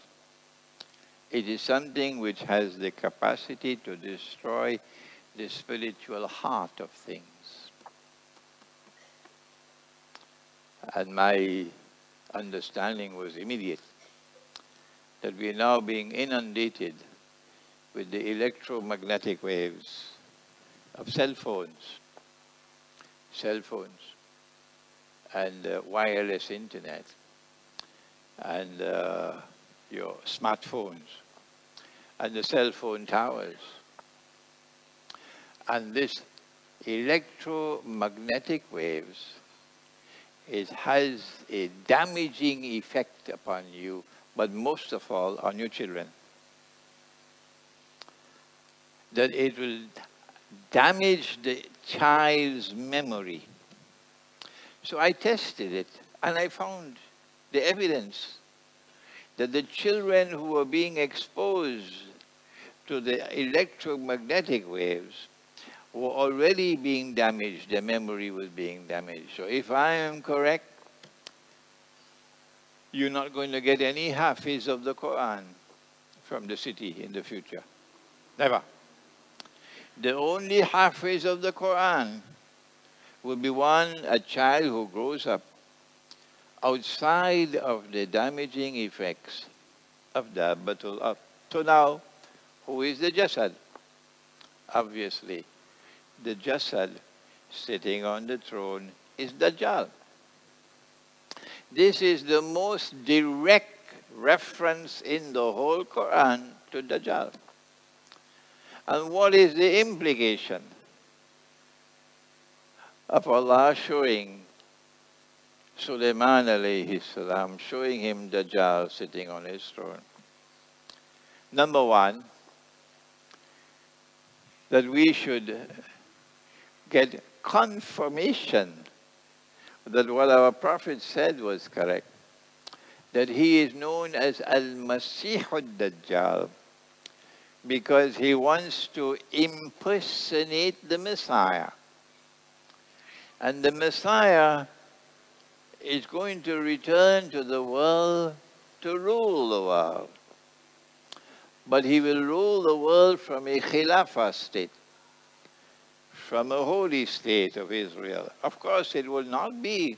It is something which has the capacity to destroy the spiritual heart of things. And my understanding was immediate, that we are now being inundated with the electromagnetic waves of cell phones and wireless internet and your smartphones and the cell phone towers. And this electromagnetic waves, it has a damaging effect upon you, but most of all on your children. That it will damage the child's memory. So I tested it and I found the evidence that the children who were being exposed to the electromagnetic waves were already being damaged, their memory was being damaged. So if I am correct, you're not going to get any hafiz of the Qur'an from the city in the future. Never. The only hafiz of the Qur'an will be a child who grows up outside of the damaging effects of Dabbatul Ard. So now, who is the jasad? Obviously, the jasad sitting on the throne is Dajjal. This is the most direct reference in the whole Qur'an to Dajjal. And what is the implication of Allah showing Sulaiman alayhi salam, showing him Dajjal sitting on his throne? Number one, that we should get confirmation that what our Prophet said was correct, that he is known as Al-Masih al-Dajjal because he wants to impersonate the Messiah. And the Messiah is going to return to the world to rule the world. But he will rule the world from a Khilafah state, from a holy state of Israel. Of course, it will not be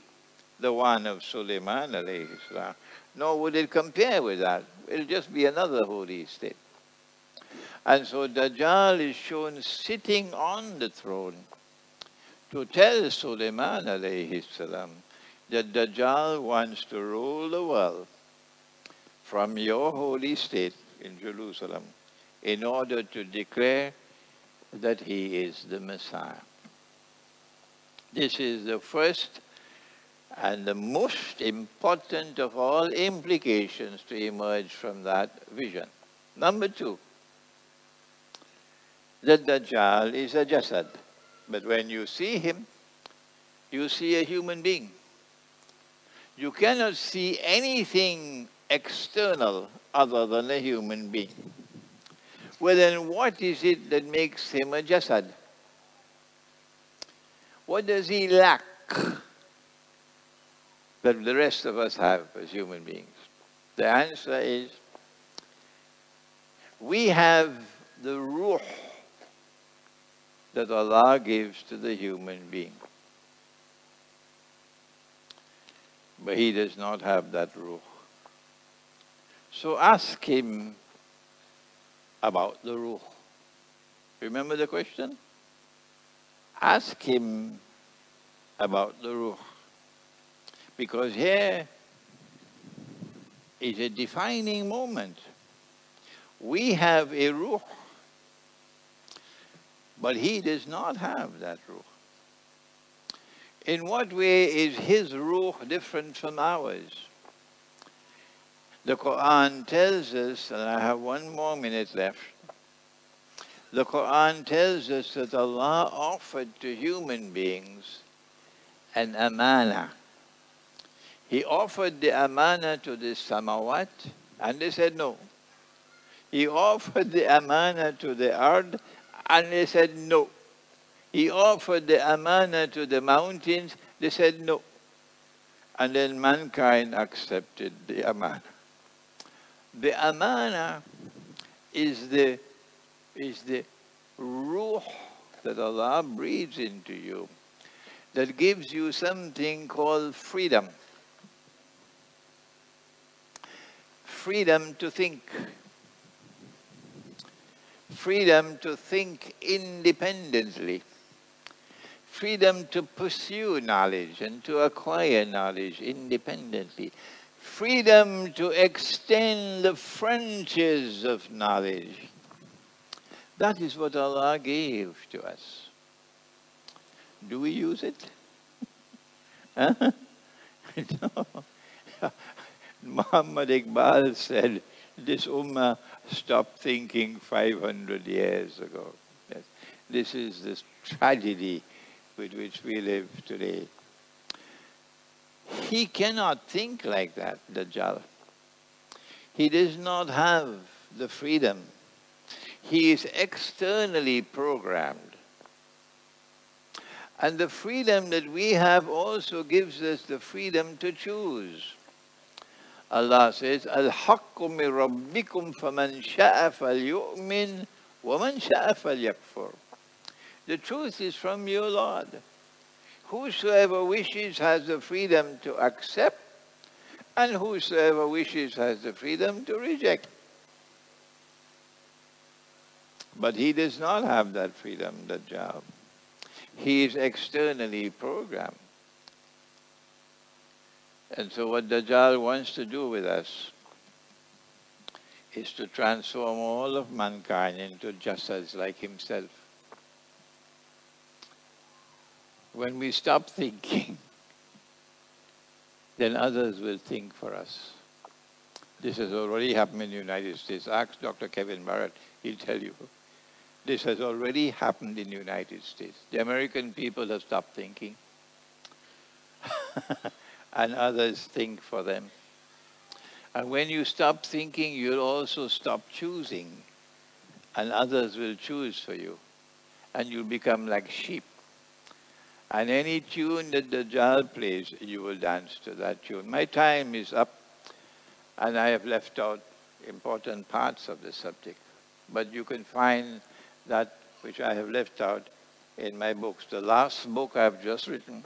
the one of Sulaiman alayhi salam, nor would it compare with that. It will just be another holy state. And so Dajjal is shown sitting on the throne to tell Sulaiman alayhi salam that Dajjal wants to rule the world from your holy state in Jerusalem in order to declare that he is the Messiah. This is the first and the most important of all implications to emerge from that vision. Number two, the Dajjal is a jasad. But when you see him, you see a human being. You cannot see anything external other than a human being. Well, then what is it that makes him a jasad? What does he lack that the rest of us have as human beings? The answer is, we have the ruh that Allah gives to the human being. But he does not have that ruh. So ask him about the ruh. Remember the question? Ask him about the ruh. Because here is a defining moment. We have a ruh, but he does not have that ruh. In what way is his ruh different from ours? The Qur'an tells us, and I have 1 more minute left, the Qur'an tells us that Allah offered to human beings an amana. He offered the amana to the samawat, and they said no. He offered the amana to the ard, and they said no. He offered the amana to the mountains, they said no. And then mankind accepted the amana. The amana is the ruh that Allah breathes into you, that gives you something called freedom. Freedom to think. Freedom to think independently. Freedom to pursue knowledge and to acquire knowledge independently. Freedom to extend the frontiers of knowledge. That is what Allah gave to us. Do we use it? Huh? No. Muhammad Iqbal said, this ummah stopped thinking 500 years ago. Yes. This is the tragedy with which we live today. He cannot think like that, Dajjal. He does not have the freedom. He is externally programmed. And the freedom that we have also gives us the freedom to choose. Allah says, Al-haqqu min rabbikum faman sha'a falyu'min wa man sha'a falyakfur. The truth is from your Lord. Whosoever wishes has the freedom to accept, and whosoever wishes has the freedom to reject. But he does not have that freedom, Dajjal. He is externally programmed. And so what Dajjal wants to do with us is to transform all of mankind into jasads like himself. When we stop thinking, then others will think for us. This has already happened in the United States. Ask Dr. Kevin Barrett, he'll tell you. This has already happened in the United States. The American people have stopped thinking. And others think for them. And when you stop thinking, you'll also stop choosing. And others will choose for you. And you'll become like sheep. And any tune that the Dajjal plays, you will dance to that tune. My time is up, and I have left out important parts of the subject. But you can find that which I have left out in my books. The last book I have just written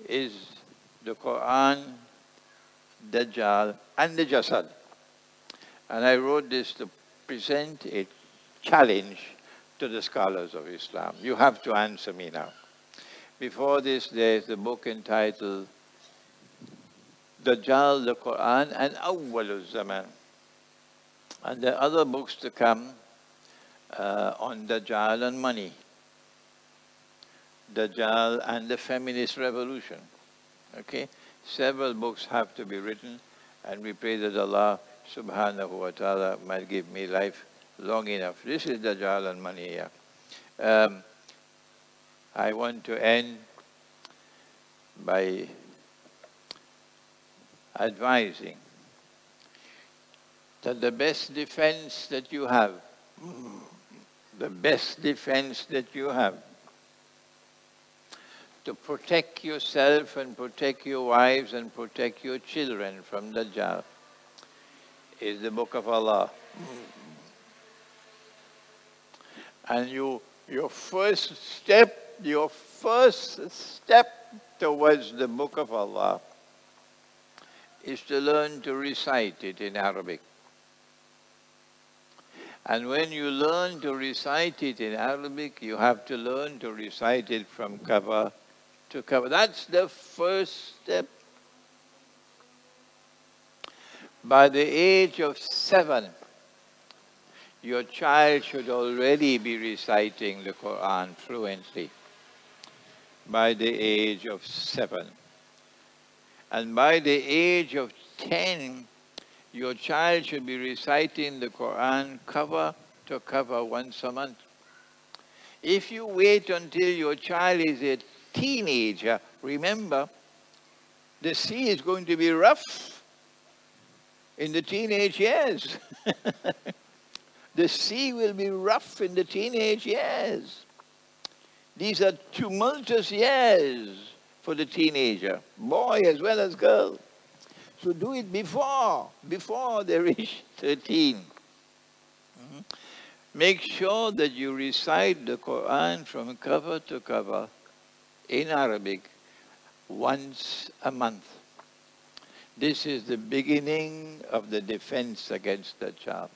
is the Qur'an, Dajjal, and the Jasad. And I wrote this to present a challenge to the scholars of Islam. You have to answer me now. Before this, there is a book entitled Dajjal, the Qur'an, and Awwalul Zaman. And there are other books to come on Dajjal and money, Dajjal and the feminist revolution. Okay? Several books have to be written, and we pray that Allah subhanahu wa ta'ala might give me life long enough. This is Dajjal and money here. I want to end by advising that the best defense that you have, the best defense that you have to protect yourself and protect your wives and protect your children from Dajjal is the Book of Allah. And your first step towards the Book of Allah is to learn to recite it in Arabic. And when you learn to recite it in Arabic, you have to learn to recite it from cover to cover. That's the first step. By the age of 7, your child should already be reciting the Qur'an fluently. By the age of 7. And by the age of 10, your child should be reciting the Qur'an cover to cover once a month. If you wait until your child is a teenager, remember, the sea is going to be rough in the teenage years. The sea will be rough in the teenage years. These are tumultuous years for the teenager, boy as well as girl. So do it before they reach 13. Make sure that you recite the Qur'an from cover to cover in Arabic once a month. This is the beginning of the defense against Dajjal.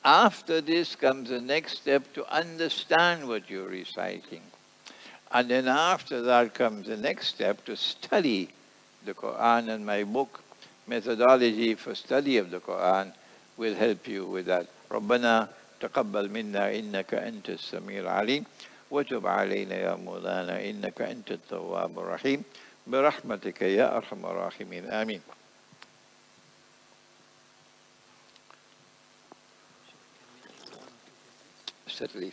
After this comes the next step to understand what you're reciting. And then after that comes the next step to study the Qur'an, and my book, Methodology for Study of the Qur'an, will help you with that. ربنا تقبل منا إنك أنت السميع العليم وتب علينا يا مولانا إنك أنت التواب الرحيم برحمتك يا أرحم الراحمين آمين. Certainly.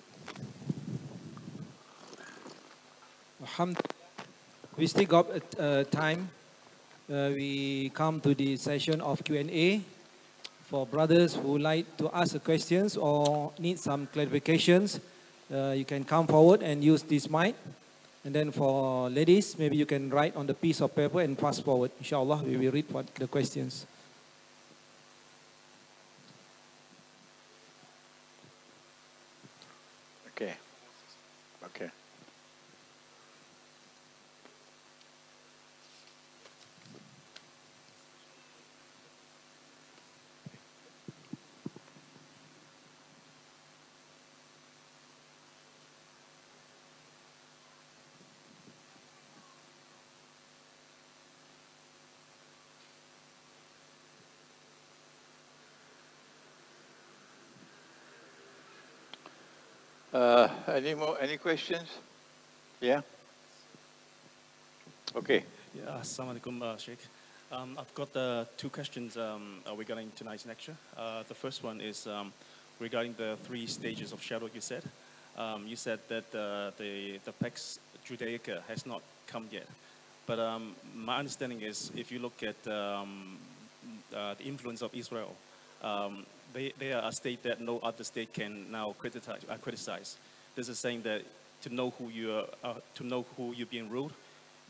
We still got time. We come to the session of Q&A for brothers who like to ask questions or need some clarifications. You can come forward and use this mic. And then for ladies, maybe you can write on the piece of paper and pass forward. Inshallah, we will read what the questions. Okay. Okay. Any questions? Yeah? Okay. Yeah, Assalamu alaikum, Sheikh. I've got two questions regarding tonight's lecture. The first one is regarding the 3 stages of shadow you said. You said that the Pax Judaica has not come yet. But my understanding is if you look at the influence of Israel, they are a state that no other state can now criticize. This is saying that to know who you're being ruled,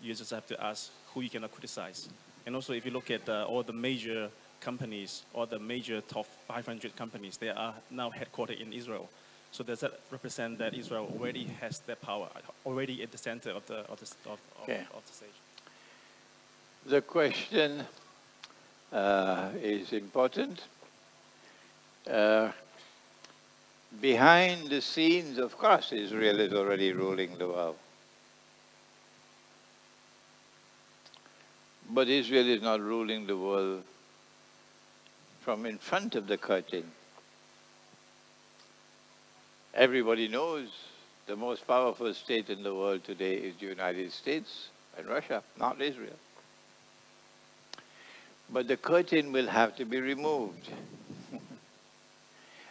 you just have to ask who you cannot criticize. And also, if you look at all the major companies, all the major top 500 companies, they are now headquartered in Israel. So does that represent that Israel already has that power, already at the center of the stage? The question is important. Behind the scenes, of course, Israel is already ruling the world. But Israel is not ruling the world from in front of the curtain. Everybody knows the most powerful state in the world today is the United States and Russia, not Israel. But the curtain will have to be removed.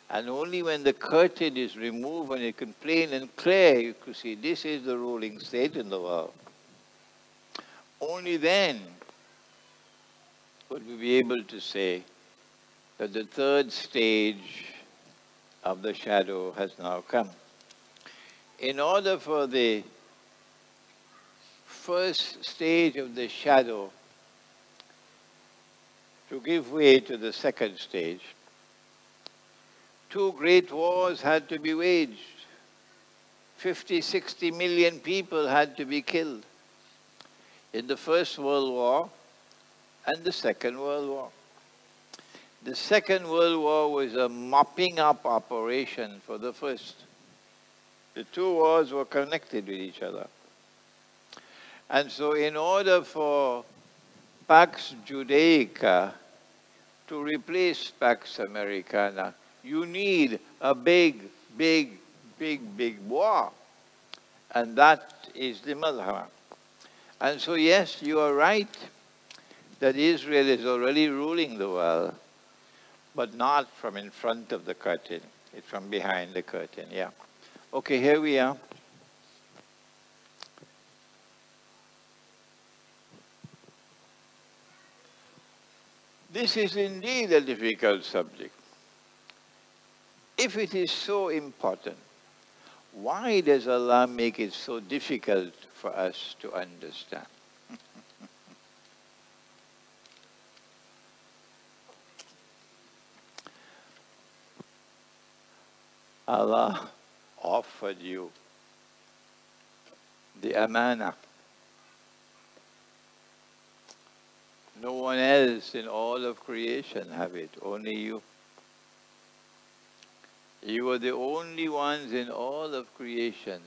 And only when the curtain is removed and it can plain and clear, you can see this is the ruling state in the world. Only then would we be able to say that the third stage of the shadow has now come. In order for the first stage of the shadow to give way to the second stage, two great wars had to be waged. 50, 60 million people had to be killed in the First World War and the Second World War. The Second World War was a mopping up operation for the first. The two wars were connected with each other. And so in order for Pax Judaica to replace Pax Americana, you need a big war. And that is the Malhama. And so yes, you are right that Israel is already ruling the world, but not from in front of the curtain. It's from behind the curtain, yeah. Okay, here we are. This is indeed a difficult subject. If it is so important, why does Allah make it so difficult for us to understand? Allah offered you the amana. No one else in all of creation have it, only you. You are the only ones in all of creation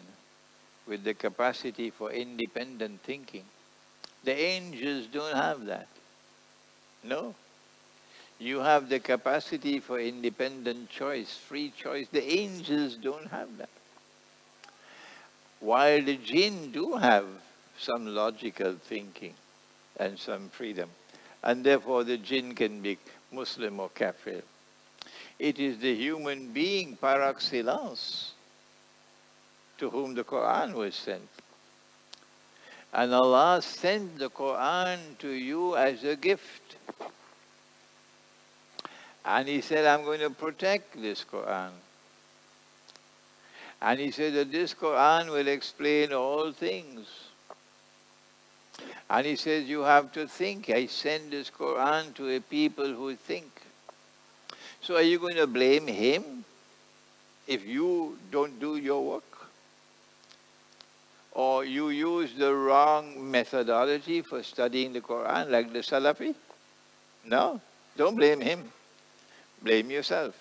with the capacity for independent thinking. The angels don't have that. No. You have the capacity for independent choice, free choice. The angels don't have that. While the jinn do have some logical thinking and some freedom, and therefore the jinn can be Muslim or kafir. It is the human being par excellence to whom the Qur'an was sent. And Allah sent the Qur'an to you as a gift. And He said, I'm going to protect this Qur'an. And He said that this Qur'an will explain all things. And He says, you have to think. I send this Qur'an to a people who think. So are you going to blame Him if you don't do your work? Or you use the wrong methodology for studying the Qur'an, like the Salafi? No, don't blame Him. Blame yourself.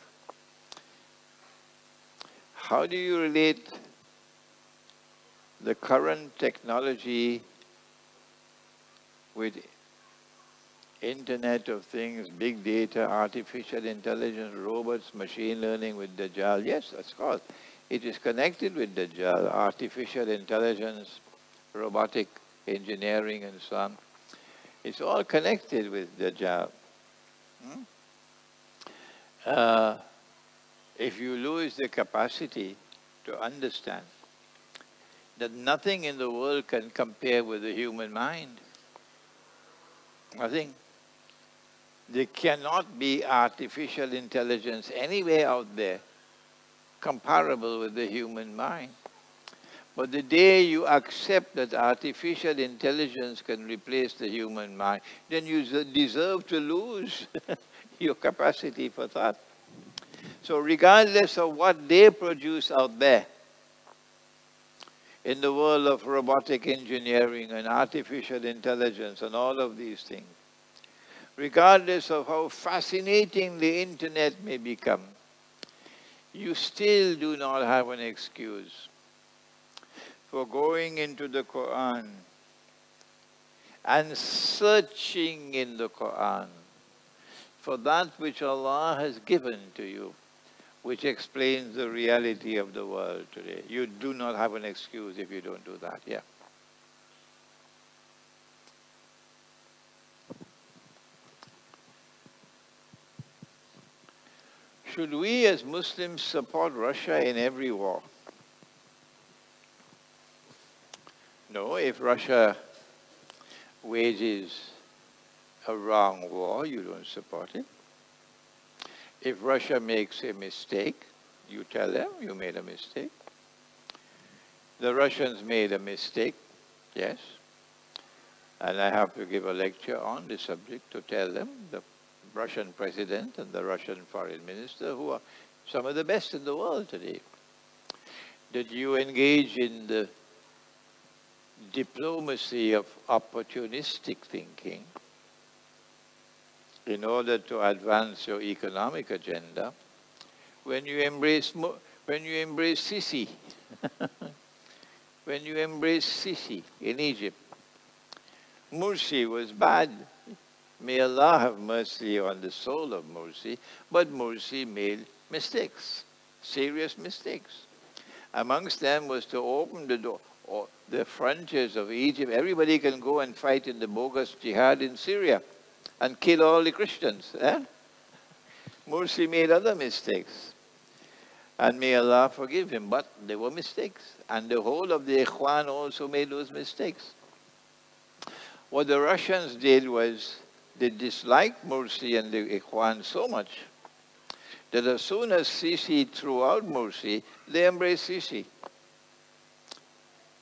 How do you relate the current technology with Internet of Things, big data, artificial intelligence, robots, machine learning with Dajjal? Yes, of course. It is connected with Dajjal, artificial intelligence, robotic engineering and so on. It's all connected with Dajjal. If you lose the capacity to understand that nothing in the world can compare with the human mind, nothing. There cannot be artificial intelligence anywhere out there comparable with the human mind. But the day you accept that artificial intelligence can replace the human mind, then you deserve to lose your capacity for thought. So regardless of what they produce out there, in the world of robotic engineering and artificial intelligence and all of these things, regardless of how fascinating the internet may become, you still do not have an excuse for going into the Qur'an and searching in the Qur'an for that which Allah has given to you, which explains the reality of the world today. You do not have an excuse if you don't do that. Yeah. Should we as Muslims support Russia in every war? No, if Russia wages a wrong war, you don't support it. If Russia makes a mistake, you tell them you made a mistake. The Russians made a mistake, yes. And I have to give a lecture on the subject to tell them, the Russian president and the Russian foreign minister, who are some of the best in the world today, that you engage in the diplomacy of opportunistic thinking in order to advance your economic agenda when you embrace Sisi, when you embrace Sisi in Egypt. Mursi was bad. May Allah have mercy on the soul of Mursi, but Mursi made mistakes, serious mistakes. Amongst them was to open the door, or the frontiers of Egypt. Everybody can go and fight in the bogus jihad in Syria and kill all the Christians. Eh? Mursi made other mistakes. And may Allah forgive him, but they were mistakes. And the whole of the Ikhwan also made those mistakes. What the Russians did was they disliked Mursi and the Ikhwan so much that as soon as Sisi threw out Mursi, they embraced Sisi.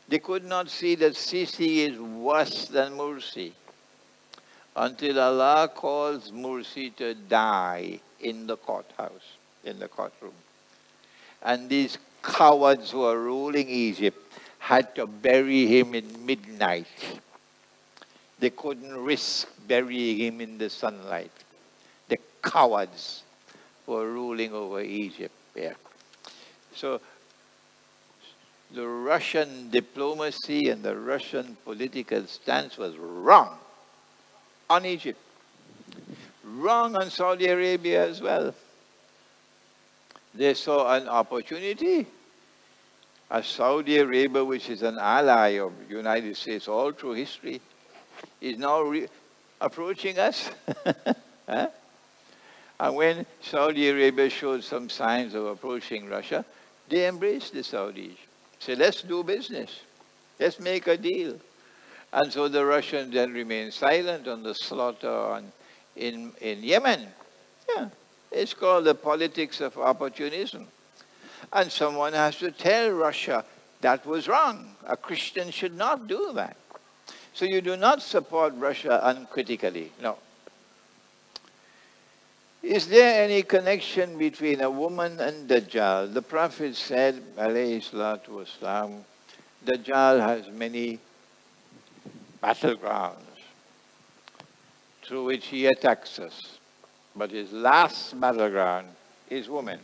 They could not see that Sisi is worse than Mursi until Allah calls Mursi to die in the courthouse, in the courtroom. And these cowards who are ruling Egypt had to bury him in midnight. They couldn't risk burying him in the sunlight. The cowards who are ruling over Egypt. Yeah. So the Russian diplomacy and the Russian political stance was wrong on Egypt. Wrong on Saudi Arabia as well. They saw an opportunity. As Saudi Arabia, which is an ally of the United States all through history, is now approaching us. Huh? And when Saudi Arabia showed some signs of approaching Russia, they embraced the Saudis. Said, let's do business. Let's make a deal. And so the Russians then remained silent on the slaughter in Yemen. Yeah. It's called the politics of opportunism. And someone has to tell Russia that was wrong. A Christian should not do that. So you do not support Russia uncritically. No. Is there any connection between a woman and Dajjal? The Prophet said, alayhi salatu wasalam, Dajjal has many battlegrounds through which he attacks us. But his last battleground is women.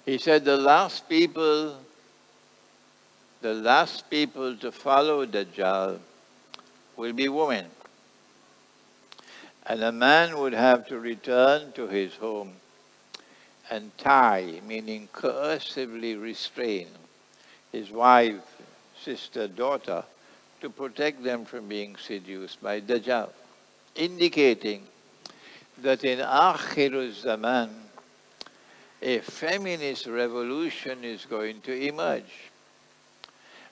He said the last people to follow Dajjal will be women. And a man would have to return to his home and tie, meaning coercively restrain his wife, sister, daughter, to protect them from being seduced by Dajjal, indicating that in Akhirul Zaman, a feminist revolution is going to emerge.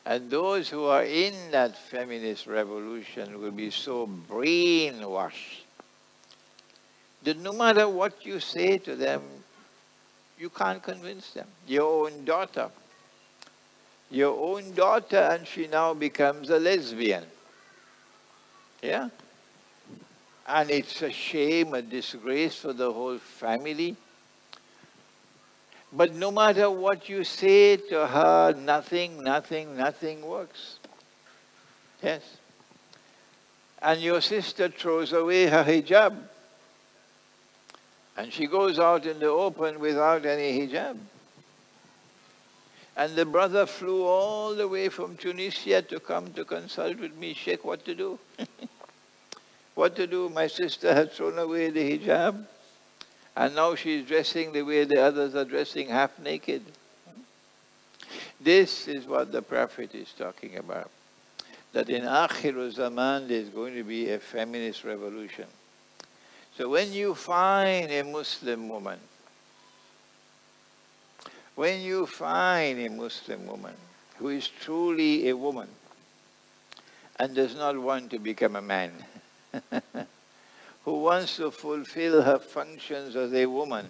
And those who are in that feminist revolution will be so brainwashed that no matter what you say to them, you can't convince them. Your own daughter your own daughter, and she now becomes a lesbian. Yeah? And it's a shame, a disgrace for the whole family. But no matter what you say to her, nothing works. Yes. And your sister throws away her hijab. And she goes out in the open without any hijab. And the brother flew all the way from Tunisia to come to consult with me. Sheikh, what to do? What to do? My sister had thrown away the hijab. And now she's dressing the way the others are dressing, half naked. This is what the Prophet is talking about. That in Akhir Zaman there's going to be a feminist revolution. So when you find a Muslim woman, who is truly a woman and does not want to become a man, who wants to fulfill her functions as a woman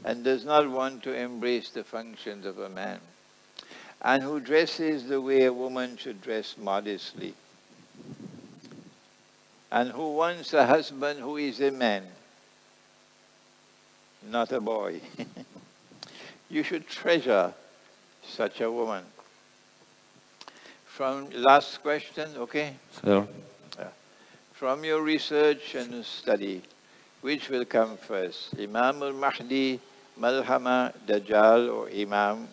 and does not want to embrace the functions of a man, and who dresses the way a woman should dress modestly, and who wants a husband who is a man, not a boy. You should treasure such a woman. From last question, okay? Sir. From your research and study, which will come first? Imam al-Mahdi, Malhama, Dajjal, or Imam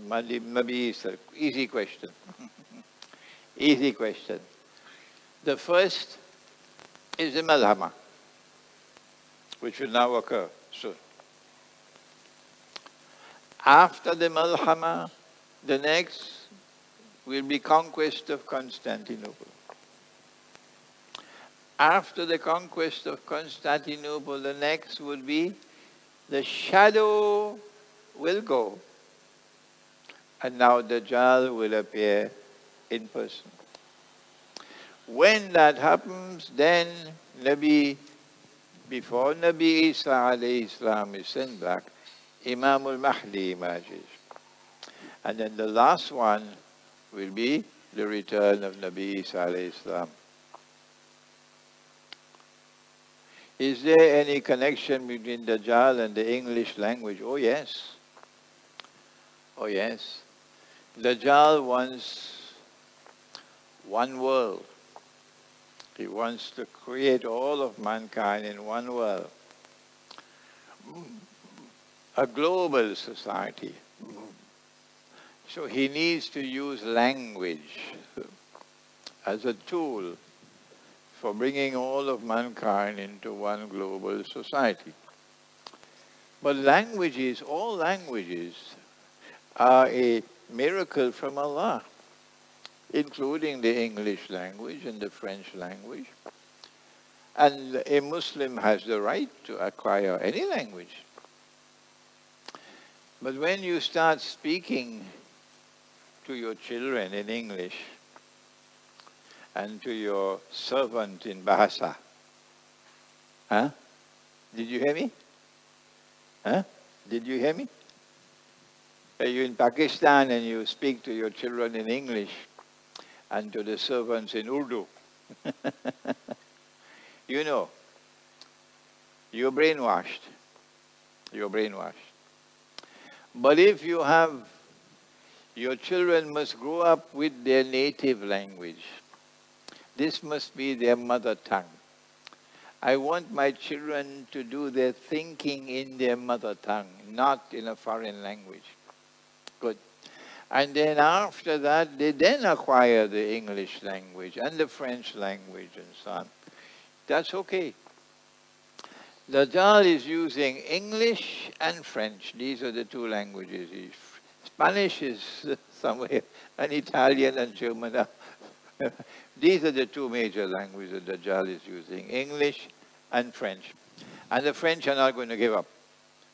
Nabi Isa? Easy question. Easy question. The first is the Malhama, which will now occur soon. After the Malhama, the next will be conquest of Constantinople. After the conquest of Constantinople, the next would be the shadow will go, and now Dajjal will appear in person. When that happens, then before Nabi Isa alayhi salam is sent back, Imam al-Mahdi emerges. And then the last one will be the return of Nabi Isa alayhi salam. Is there any connection between Dajjal and the English language? Oh yes. Oh yes. Dajjal wants one world. He wants to create all of mankind in one world. A global society. So he needs to use language as a tool for bringing all of mankind into one global society. But languages, all languages, are a miracle from Allah, including the English language and the French language. And a Muslim has the right to acquire any language. But when you start speaking to your children in English and to your servant in Bahasa, Did you hear me? Did you hear me? Are you in Pakistan and you speak to your children in English and to the servants in Urdu? You know, you're brainwashed. You're brainwashed. But if you have, your children must grow up with their native language. This must be their mother tongue. I want my children to do their thinking in their mother tongue, not in a foreign language. Good. And then after that, they then acquire the English language and the French language and so on. That's okay. Dajjal is using English and French. These are the two languages. Spanish is somewhere, and Italian and German. These are the two major languages that Dajjal is using, English and French. And the French are not going to give up.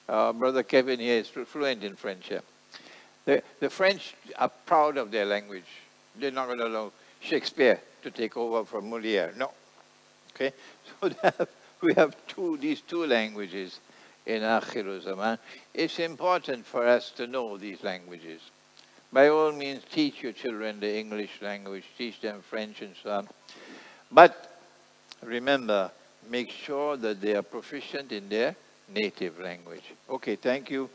Brother Kevin here is fluent in French. Yeah. The French are proud of their language. They're not going to allow Shakespeare to take over from Molière. No. Okay? So we have these two languages in Akhir Zaman. It's important for us to know these languages. By all means, teach your children the English language, teach them French and so on. But remember, make sure that they are proficient in their native language. Okay, thank you.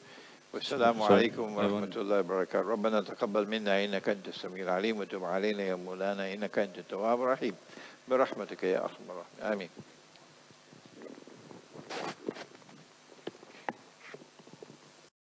والسلام عليكم ورحمة الله وبركاته. ربنا تقبل منا إنك أنت السميع العليم وتب علينا يا مولانا إنك أنت التواب الرحيم برحمتك يا أرحم الراحمين. آمين.